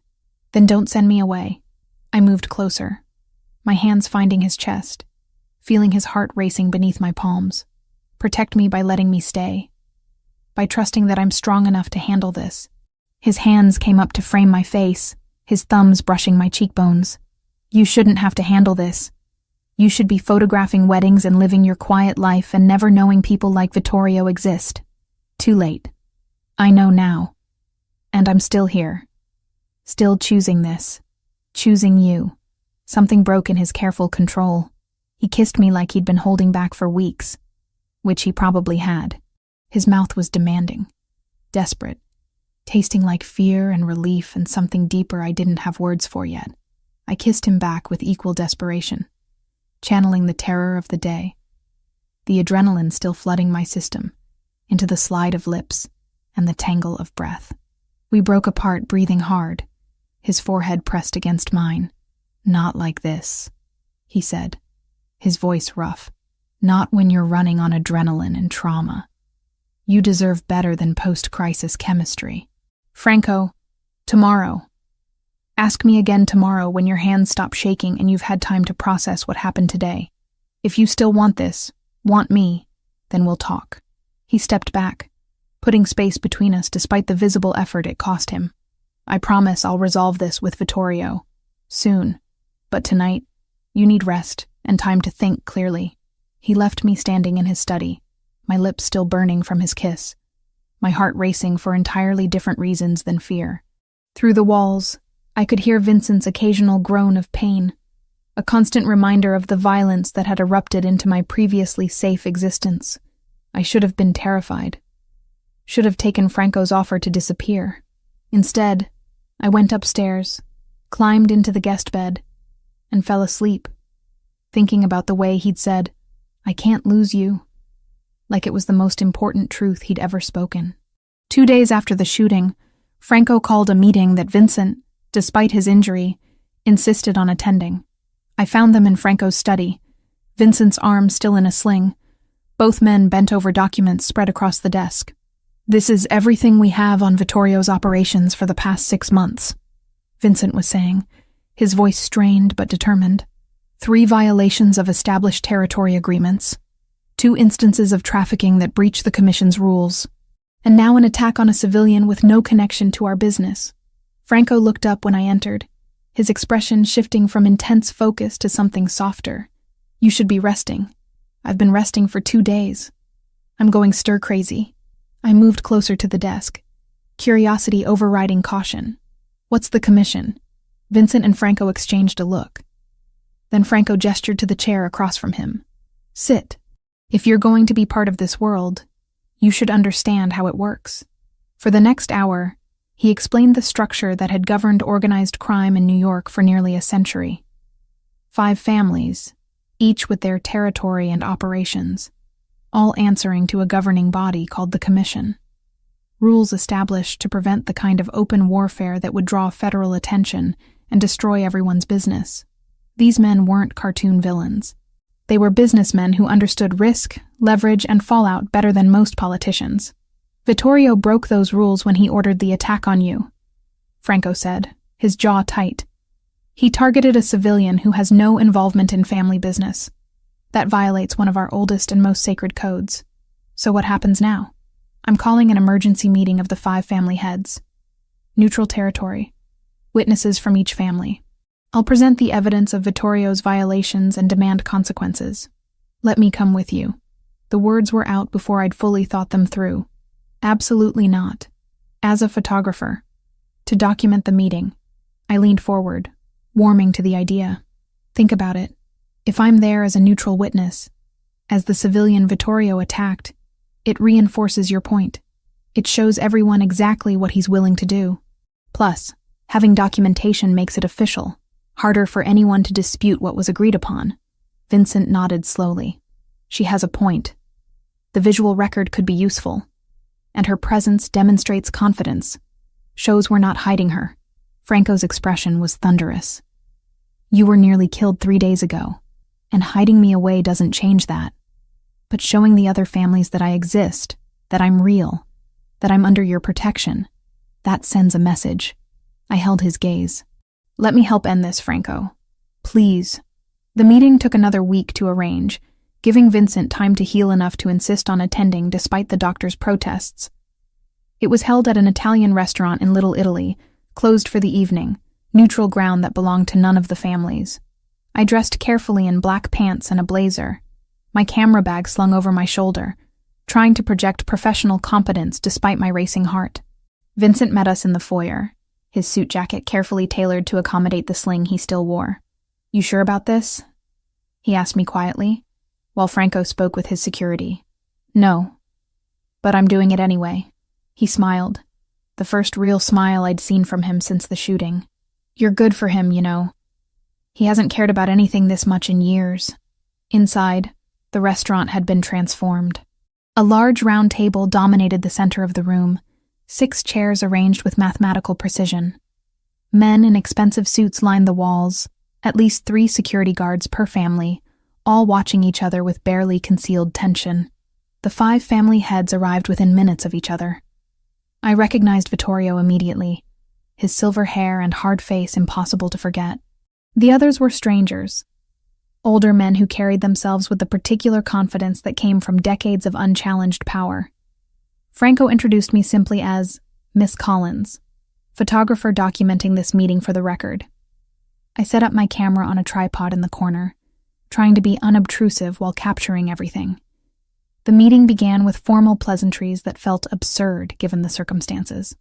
[SPEAKER 1] Then don't send me away." I moved closer, my hands finding his chest, feeling his heart racing beneath my palms. "Protect me by letting me stay. By trusting that I'm strong enough to handle this." His hands came up to frame my face, his thumbs brushing my cheekbones. "You shouldn't have to handle this. You should be photographing weddings and living your quiet life and never knowing people like Vittorio exist. Too late. I know now. And I'm still here. Still choosing this. Choosing you." Something broke in his careful control. He kissed me like he'd been holding back for weeks, which he probably had. His mouth was demanding, desperate, tasting like fear and relief and something deeper I didn't have words for yet. I kissed him back with equal desperation, channeling the terror of the day, the adrenaline still flooding my system, into the slide of lips and the tangle of breath. We broke apart, breathing hard, his forehead pressed against mine. "Not like this," he said, his voice rough. "Not when you're running on adrenaline and trauma. You deserve better than post-crisis chemistry." "Franco, tomorrow. Ask me again tomorrow when your hands stop shaking and you've had time to process what happened today. If you still want this, want me, then we'll talk." He stepped back, putting space between us despite the visible effort it cost him. "I promise I'll resolve this with Vittorio. Soon. But tonight, you need rest and time to think clearly." He left me standing in his study, my lips still burning from his kiss, my heart racing for entirely different reasons than fear. Through the walls, I could hear Vincent's occasional groan of pain, a constant reminder of the violence that had erupted into my previously safe existence. I should have been terrified. Should have taken Franco's offer to disappear. Instead, I went upstairs, climbed into the guest bed, and fell asleep, thinking about the way he'd said, "I can't lose you," like it was the most important truth he'd ever spoken. 2 days after the shooting, Franco called a meeting that Vincent, despite his injury, insisted on attending. I found them in Franco's study, Vincent's arm still in a sling, both men bent over documents spread across the desk. "This is everything we have on Vittorio's operations for the past 6 months," Vincent was saying, his voice strained but determined. 3 violations of established territory agreements, 2 instances of trafficking that breach the Commission's rules, and now an attack on a civilian with no connection to our business. Franco looked up when I entered, his expression shifting from intense focus to something softer. "You should be resting. I've been resting for 2 days. I'm going stir-crazy." I moved closer to the desk, curiosity overriding caution. "What's the Commission?" Vincent and Franco exchanged a look. Then Franco gestured to the chair across from him. "Sit. If you're going to be part of this world, you should understand how it works." For the next hour, he explained the structure that had governed organized crime in New York for nearly a century. 5 families, each with their territory and operations, all answering to a governing body called the Commission. Rules established to prevent the kind of open warfare that would draw federal attention and destroy everyone's business. These men weren't cartoon villains. They were businessmen who understood risk, leverage, and fallout better than most politicians. "Vittorio broke those rules when he ordered the attack on you," Franco said, his jaw tight. "He targeted a civilian who has no involvement in family business. That violates one of our oldest and most sacred codes. So what happens now? I'm calling an emergency meeting of the 5 family heads. Neutral territory. Witnesses from each family. I'll present the evidence of Vittorio's violations and demand consequences. Let me come with you." The words were out before I'd fully thought them through. Absolutely not. As a photographer. To document the meeting. I leaned forward, warming to the idea. Think about it. If I'm there as a neutral witness, as the civilian Vittorio attacked, it reinforces your point. It shows everyone exactly what he's willing to do. Plus, having documentation makes it official, harder for anyone to dispute what was agreed upon. Vincent nodded slowly. She has a point. The visual record could be useful. And her presence demonstrates confidence, shows we're not hiding her. Franco's expression was thunderous. "You were nearly killed 3 days ago, and hiding me away doesn't change that. But showing the other families that I exist, that I'm real, that I'm under your protection, that sends a message." I held his gaze. "Let me help end this, Franco. Please." The meeting took another week to arrange, giving Vincent time to heal enough to insist on attending despite the doctor's protests. It was held at an Italian restaurant in Little Italy, closed for the evening, neutral ground that belonged to none of the families. I dressed carefully in black pants and a blazer, my camera bag slung over my shoulder, trying to project professional competence despite my racing heart. Vincent met us in the foyer, his suit jacket carefully tailored to accommodate the sling he still wore. "You sure about this?" he asked me quietly, while Franco spoke with his security. "No, but I'm doing it anyway." He smiled, the first real smile I'd seen from him since the shooting. "You're good for him, you know. He hasn't cared about anything this much in years." Inside, the restaurant had been transformed. A large round table dominated the center of the room, 6 chairs arranged with mathematical precision. Men in expensive suits lined the walls, at least 3 security guards per family, all watching each other with barely concealed tension. The 5 family heads arrived within minutes of each other. I recognized Vittorio immediately, his silver hair and hard face impossible to forget. The others were strangers, older men who carried themselves with the particular confidence that came from decades of unchallenged power. Franco introduced me simply as Miss Collins, photographer documenting this meeting for the record. I set up my camera on a tripod in the corner, trying to be unobtrusive while capturing everything. The meeting began with formal pleasantries that felt absurd given the circumstances.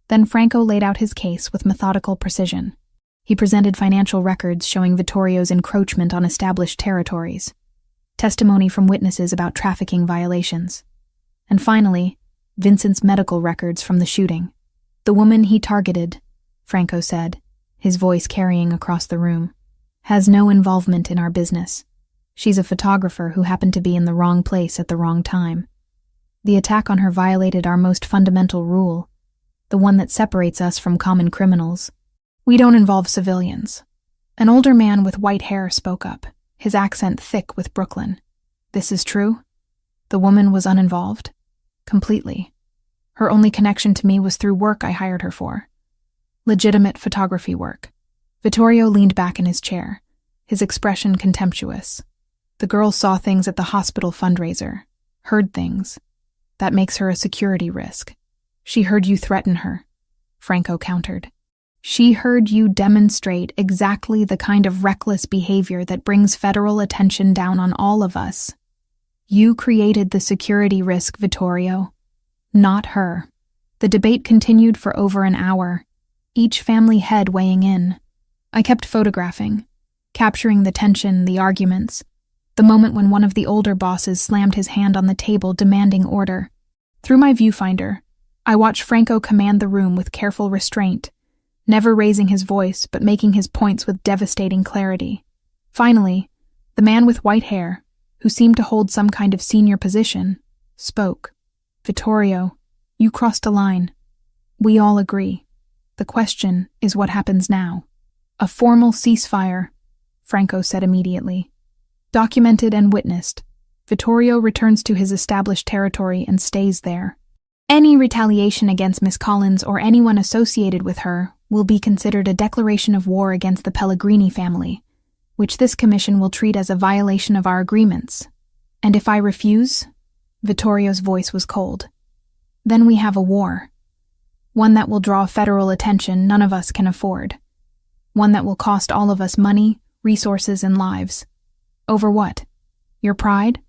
[SPEAKER 1] Then Franco laid out his case with methodical precision. He presented financial records showing Vittorio's encroachment on established territories, testimony from witnesses about trafficking violations, and finally, Vincent's medical records from the shooting. The woman he targeted, Franco said, his voice carrying across the room, has no involvement in our business. She's a photographer who happened to be in the wrong place at the wrong time. The attack on her violated our most fundamental rule, the one that separates us from common criminals. We don't involve civilians. An older man with white hair spoke up, his accent thick with Brooklyn. This is true? The woman was uninvolved? Completely. Her only connection to me was through work I hired her for. Legitimate photography work. Vittorio leaned back in his chair, his expression contemptuous. The girl saw things at the hospital fundraiser, heard things. That makes her a security risk. She heard you threaten her, Franco countered. She heard you demonstrate exactly the kind of reckless behavior that brings federal attention down on all of us. You created the security risk, Vittorio, not her. The debate continued for over an hour, each family head weighing in. I kept photographing, capturing the tension, the arguments, the moment when one of the older bosses slammed his hand on the table demanding order. Through my viewfinder, I watched Franco command the room with careful restraint, never raising his voice but making his points with devastating clarity. Finally, the man with white hair, who seemed to hold some kind of senior position, spoke. Vittorio, you crossed a line. We all agree. The question is what happens now. A formal ceasefire, Franco said immediately. Documented and witnessed, Vittorio returns to his established territory and stays there. Any retaliation against Miss Collins or anyone associated with her will be considered a declaration of war against the Pellegrini family, which this commission will treat as a violation of our agreements. And if I refuse, Vittorio's voice was cold, then we have a war. One that will draw federal attention none of us can afford. One that will cost all of us money, resources, and lives. Over what? Your pride?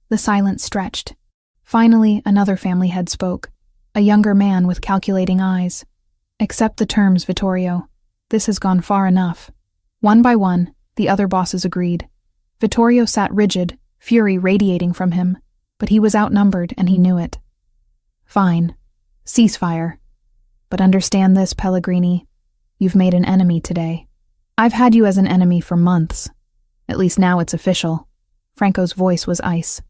[SPEAKER 1] The silence stretched. Finally, another family head spoke, a younger man with calculating eyes. Accept the terms, Vittorio. This has gone far enough. One by one, the other bosses agreed. Vittorio sat rigid, fury radiating from him, but he was outnumbered and he knew it. Fine. Ceasefire. But understand this, Pellegrini. You've made an enemy today. I've had you as an enemy for months. At least now it's official. Franco's voice was ice.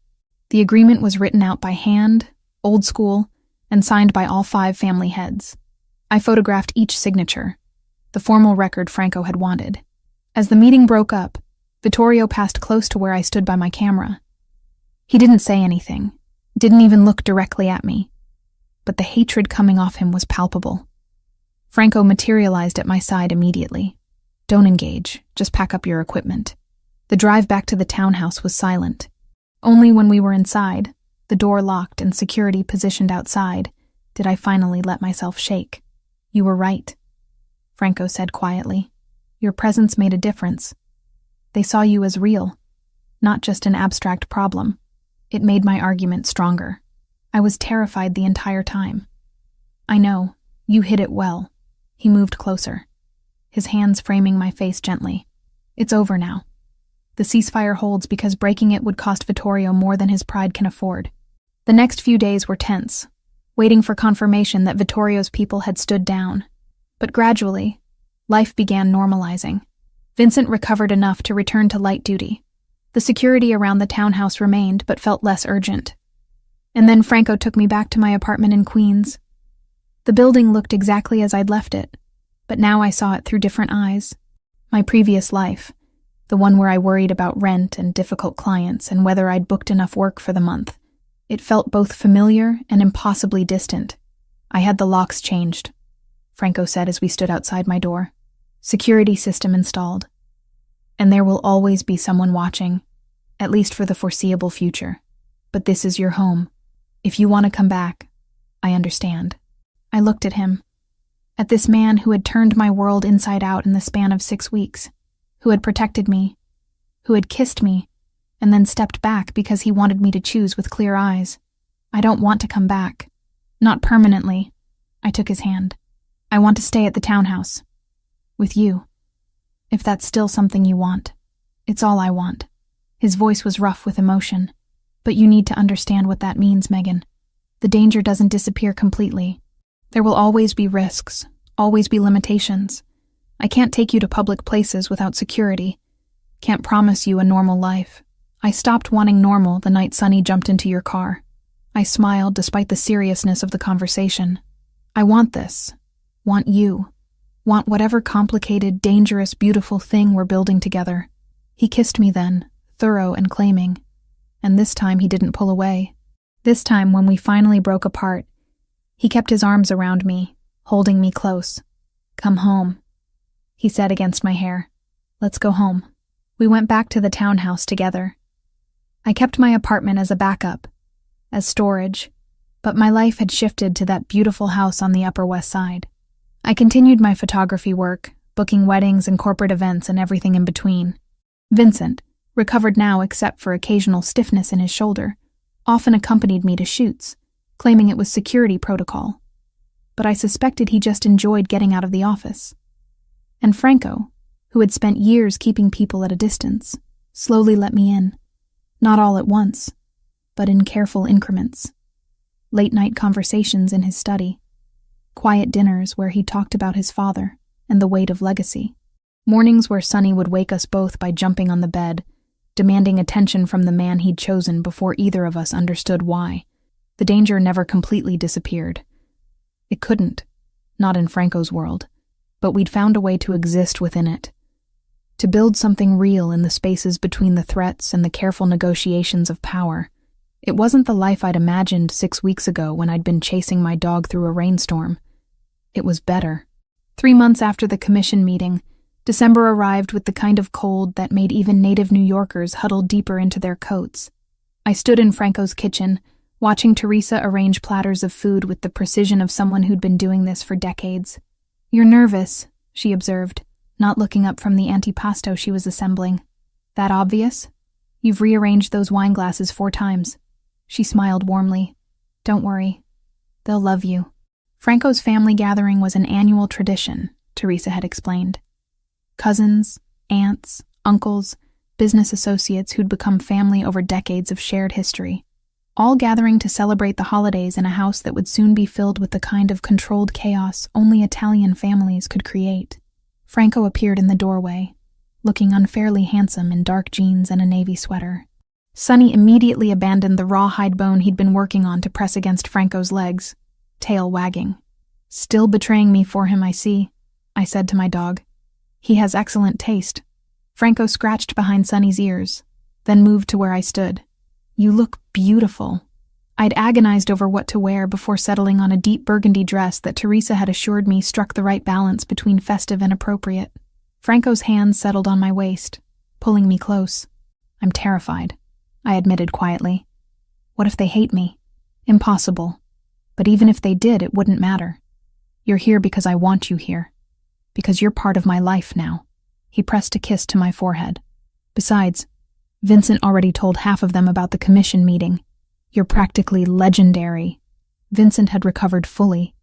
[SPEAKER 1] The agreement was written out by hand, old school, and signed by all 5 family heads. I photographed each signature, the formal record Franco had wanted. As the meeting broke up, Vittorio passed close to where I stood by my camera. He didn't say anything, didn't even look directly at me, but the hatred coming off him was palpable. Franco materialized at my side immediately. Don't engage, just pack up your equipment. The drive back to the townhouse was silent. Only when we were inside, the door locked and security positioned outside, did I finally let myself shake. You were right, Franco said quietly. Your presence made a difference. They saw you as real, not just an abstract problem. It made my argument stronger. I was terrified the entire time. I know, you hid it well. He moved closer, his hands framing my face gently. It's over now. The ceasefire holds because breaking it would cost Vittorio more than his pride can afford. The next few days were tense, waiting for confirmation that Vittorio's people had stood down. But gradually, life began normalizing. Vincent recovered enough to return to light duty. The security around the townhouse remained, but felt less urgent. And then Franco took me back to my apartment in Queens. The building looked exactly as I'd left it, but now I saw it through different eyes. My previous life, the one where I worried about rent and difficult clients and whether I'd booked enough work for the month. It felt both familiar and impossibly distant. I had the locks changed, Franco said as we stood outside my door. Security system installed. And there will always be someone watching, at least for the foreseeable future. But this is your home. If you want to come back, I understand. I looked at him, at this man who had turned my world inside out in the span of 6 weeks, who had protected me, who had kissed me and then stepped back because he wanted me to choose with clear eyes. I don't want to come back. Not permanently. I took his hand. I want to stay at the townhouse. With you. If that's still something you want. It's all I want. His voice was rough with emotion. But you need to understand what that means, Megan. The danger doesn't disappear completely. There will always be risks, always be limitations. I can't take you to public places without security. Can't promise you a normal life. I stopped wanting normal the night Sonny jumped into your car. I smiled despite the seriousness of the conversation. I want this. Want you. Want whatever complicated, dangerous, beautiful thing we're building together. He kissed me then, thorough and claiming. And this time he didn't pull away. This time, when we finally broke apart, he kept his arms around me, holding me close. Come home, he said against my hair. Let's go home. We went back to the townhouse together. I kept my apartment as a backup, as storage, but my life had shifted to that beautiful house on the Upper West Side. I continued my photography work, booking weddings and corporate events and everything in between. Vincent, recovered now except for occasional stiffness in his shoulder, often accompanied me to shoots, claiming it was security protocol. But I suspected he just enjoyed getting out of the office. And Franco, who had spent years keeping people at a distance, slowly let me in. Not all at once, but in careful increments. Late-night conversations in his study. Quiet dinners where he talked about his father and the weight of legacy. Mornings where Sonny would wake us both by jumping on the bed, demanding attention from the man he'd chosen before either of us understood why. The danger never completely disappeared. It couldn't, not in Franco's world, but we'd found a way to exist within it. To build something real in the spaces between the threats and the careful negotiations of power. It wasn't the life I'd imagined 6 weeks ago when I'd been chasing my dog through a rainstorm. It was better. 3 months after the commission meeting, December arrived with the kind of cold that made even native New Yorkers huddle deeper into their coats. I stood in Franco's kitchen, watching Teresa arrange platters of food with the precision of someone who'd been doing this for decades. "You're nervous," she observed, not looking up from the antipasto she was assembling. "That obvious? You've rearranged those wine glasses 4 times. She smiled warmly. "Don't worry. They'll love you." Franco's family gathering was an annual tradition, Teresa had explained. Cousins, aunts, uncles, business associates who'd become family over decades of shared history, all gathering to celebrate the holidays in a house that would soon be filled with the kind of controlled chaos only Italian families could create. Franco appeared in the doorway, looking unfairly handsome in dark jeans and a navy sweater. Sonny immediately abandoned the rawhide bone he'd been working on to press against Franco's legs, tail wagging. "Still betraying me for him, I see," I said to my dog. "He has excellent taste." Franco scratched behind Sonny's ears, then moved to where I stood. "You look beautiful." I'd agonized over what to wear before settling on a deep burgundy dress that Teresa had assured me struck the right balance between festive and appropriate. Franco's hands settled on my waist, pulling me close. "I'm terrified," I admitted quietly. "What if they hate me?" "Impossible. But even if they did, it wouldn't matter. You're here because I want you here. Because you're part of my life now." He pressed a kiss to my forehead. "Besides, Vincent already told half of them about the commission meeting. You're practically legendary." Vincent had recovered fully,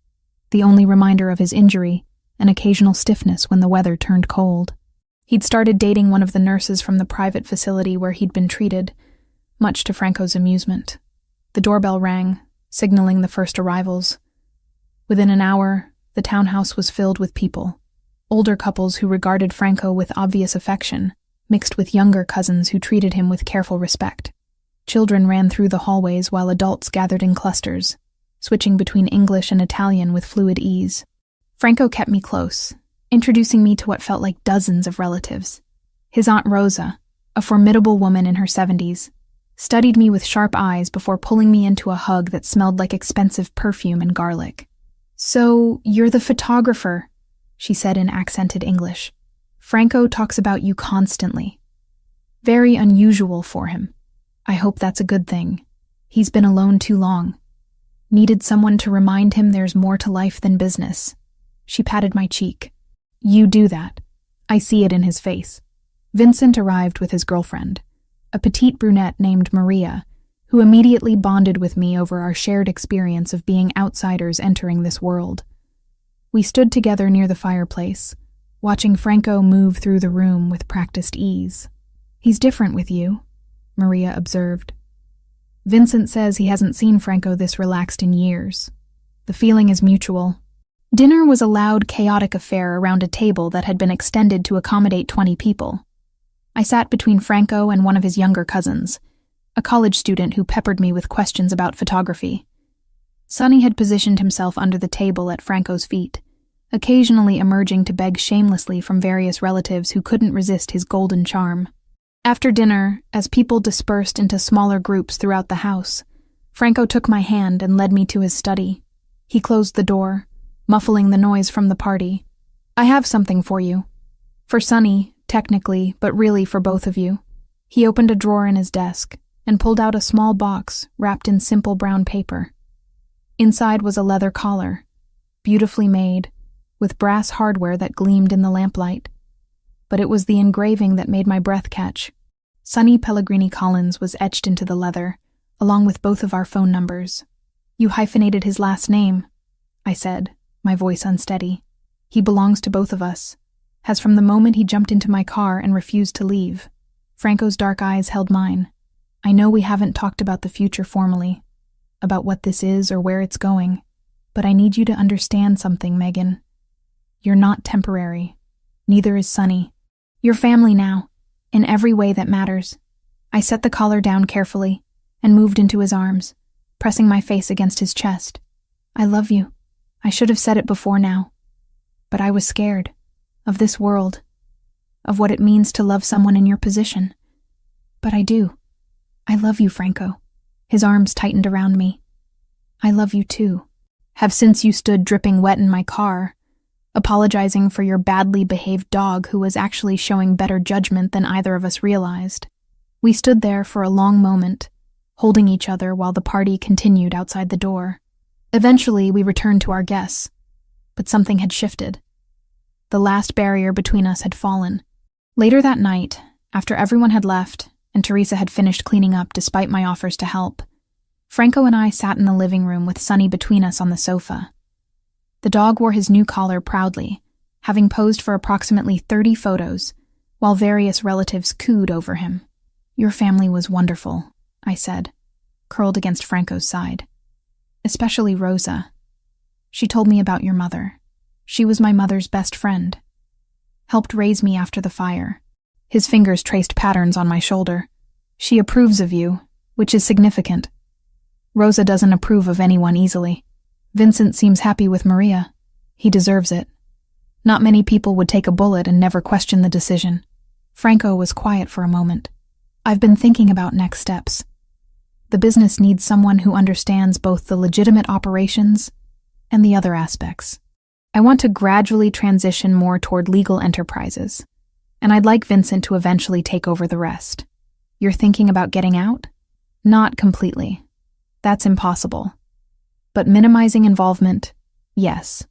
[SPEAKER 1] the only reminder of his injury, an occasional stiffness when the weather turned cold. He'd started dating one of the nurses from the private facility where he'd been treated, much to Franco's amusement. The doorbell rang, signaling the first arrivals. Within an hour, the townhouse was filled with people. Older couples who regarded Franco with obvious affection, mixed with younger cousins who treated him with careful respect. Children ran through the hallways while adults gathered in clusters, switching between English and Italian with fluid ease. Franco kept me close, introducing me to what felt like dozens of relatives. His Aunt Rosa, a formidable woman in her 70s, studied me with sharp eyes before pulling me into a hug that smelled like expensive perfume and garlic. "So, you're the photographer," she said in accented English. "Franco talks about you constantly. Very unusual for him. I hope that's a good thing. He's been alone too long. Needed someone to remind him there's more to life than business." She patted my cheek. "You do that. I see it in his face." Vincent arrived with his girlfriend, a petite brunette named Maria, who immediately bonded with me over our shared experience of being outsiders entering this world. We stood together near the fireplace, watching Franco move through the room with practiced ease. "He's different with you," Maria observed. "Vincent says he hasn't seen Franco this relaxed in years. The feeling is mutual." Dinner was a loud, chaotic affair around a table that had been extended to accommodate 20 people. I sat between Franco and one of his younger cousins, a college student who peppered me with questions about photography. Sonny had positioned himself under the table at Franco's feet, occasionally emerging to beg shamelessly from various relatives who couldn't resist his golden charm. After dinner, as people dispersed into smaller groups throughout the house, Franco took my hand and led me to his study. He closed the door, muffling the noise from the party. "I have something for you. For Sonny, technically, but really for both of you." He opened a drawer in his desk and pulled out a small box wrapped in simple brown paper. Inside was a leather collar, beautifully made, with brass hardware that gleamed in the lamplight. But it was the engraving that made my breath catch. Sonny Pellegrini Collins was etched into the leather, along with both of our phone numbers. "You hyphenated his last name," I said, my voice unsteady. "He belongs to both of us, has from the moment he jumped into my car and refused to leave." Franco's dark eyes held mine. "I know we haven't talked about the future formally, about what this is or where it's going, but I need you to understand something, Megan. You're not temporary. Neither is Sonny. You're family now, in every way that matters." I set the collar down carefully and moved into his arms, pressing my face against his chest. "I love you. I should have said it before now. But I was scared. Of this world. Of what it means to love someone in your position. But I do. I love you, Franco." His arms tightened around me. "I love you too. Have since you stood dripping wet in my car, apologizing for your badly behaved dog who was actually showing better judgment than either of us realized." We stood there for a long moment, holding each other while the party continued outside the door. Eventually, we returned to our guests, but something had shifted. The last barrier between us had fallen. Later that night, after everyone had left and Teresa had finished cleaning up despite my offers to help, Franco and I sat in the living room with Sonny between us on the sofa. The dog wore his new collar proudly, having posed for approximately 30 photos, while various relatives cooed over him. "Your family was wonderful," I said, curled against Franco's side. "Especially Rosa. She told me about your mother. She was my mother's best friend. Helped raise me after the fire." His fingers traced patterns on my shoulder. "She approves of you, which is significant. Rosa doesn't approve of anyone easily. Vincent seems happy with Maria. He deserves it. Not many people would take a bullet and never question the decision." Franco was quiet for a moment. "I've been thinking about next steps. The business needs someone who understands both the legitimate operations and the other aspects. I want to gradually transition more toward legal enterprises, and I'd like Vincent to eventually take over the rest." "You're thinking about getting out?" "Not completely. That's impossible. But minimizing involvement, yes.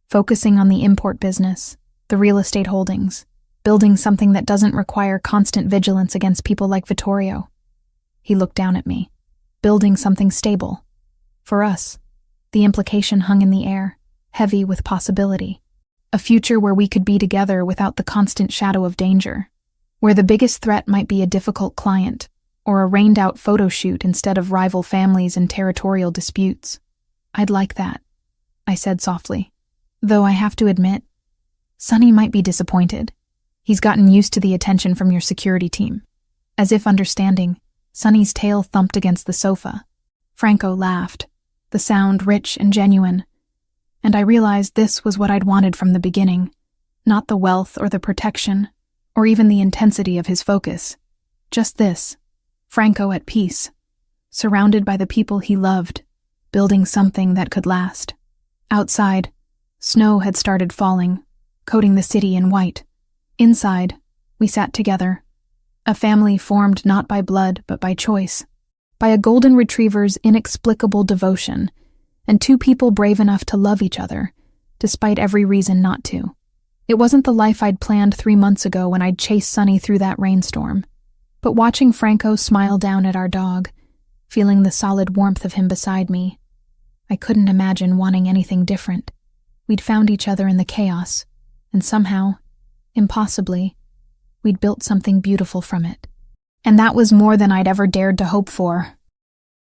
[SPEAKER 1] Focusing on the import business, the real estate holdings, building something that doesn't require constant vigilance against people like Vittorio." He looked down at me. "Building something stable. For us." The implication hung in the air, heavy with possibility. A future where we could be together without the constant shadow of danger. Where the biggest threat might be a difficult client, or a rained-out photo shoot instead of rival families and territorial disputes. "I'd like that," I said softly. "Though I have to admit, Sonny might be disappointed. He's gotten used to the attention from your security team." As if understanding, Sonny's tail thumped against the sofa. Franco laughed, the sound rich and genuine. And I realized this was what I'd wanted from the beginning. Not the wealth or the protection, or even the intensity of his focus. Just this, Franco at peace, surrounded by the people he loved, building something that could last. Outside, snow had started falling, coating the city in white. Inside, we sat together, a family formed not by blood but by choice, by a golden retriever's inexplicable devotion, and two people brave enough to love each other, despite every reason not to. It wasn't the life I'd planned 3 months ago when I'd chased Sonny through that rainstorm. But watching Franco smile down at our dog, feeling the solid warmth of him beside me, I couldn't imagine wanting anything different. We'd found each other in the chaos, and somehow, impossibly, we'd built something beautiful from it. And that was more than I'd ever dared to hope for.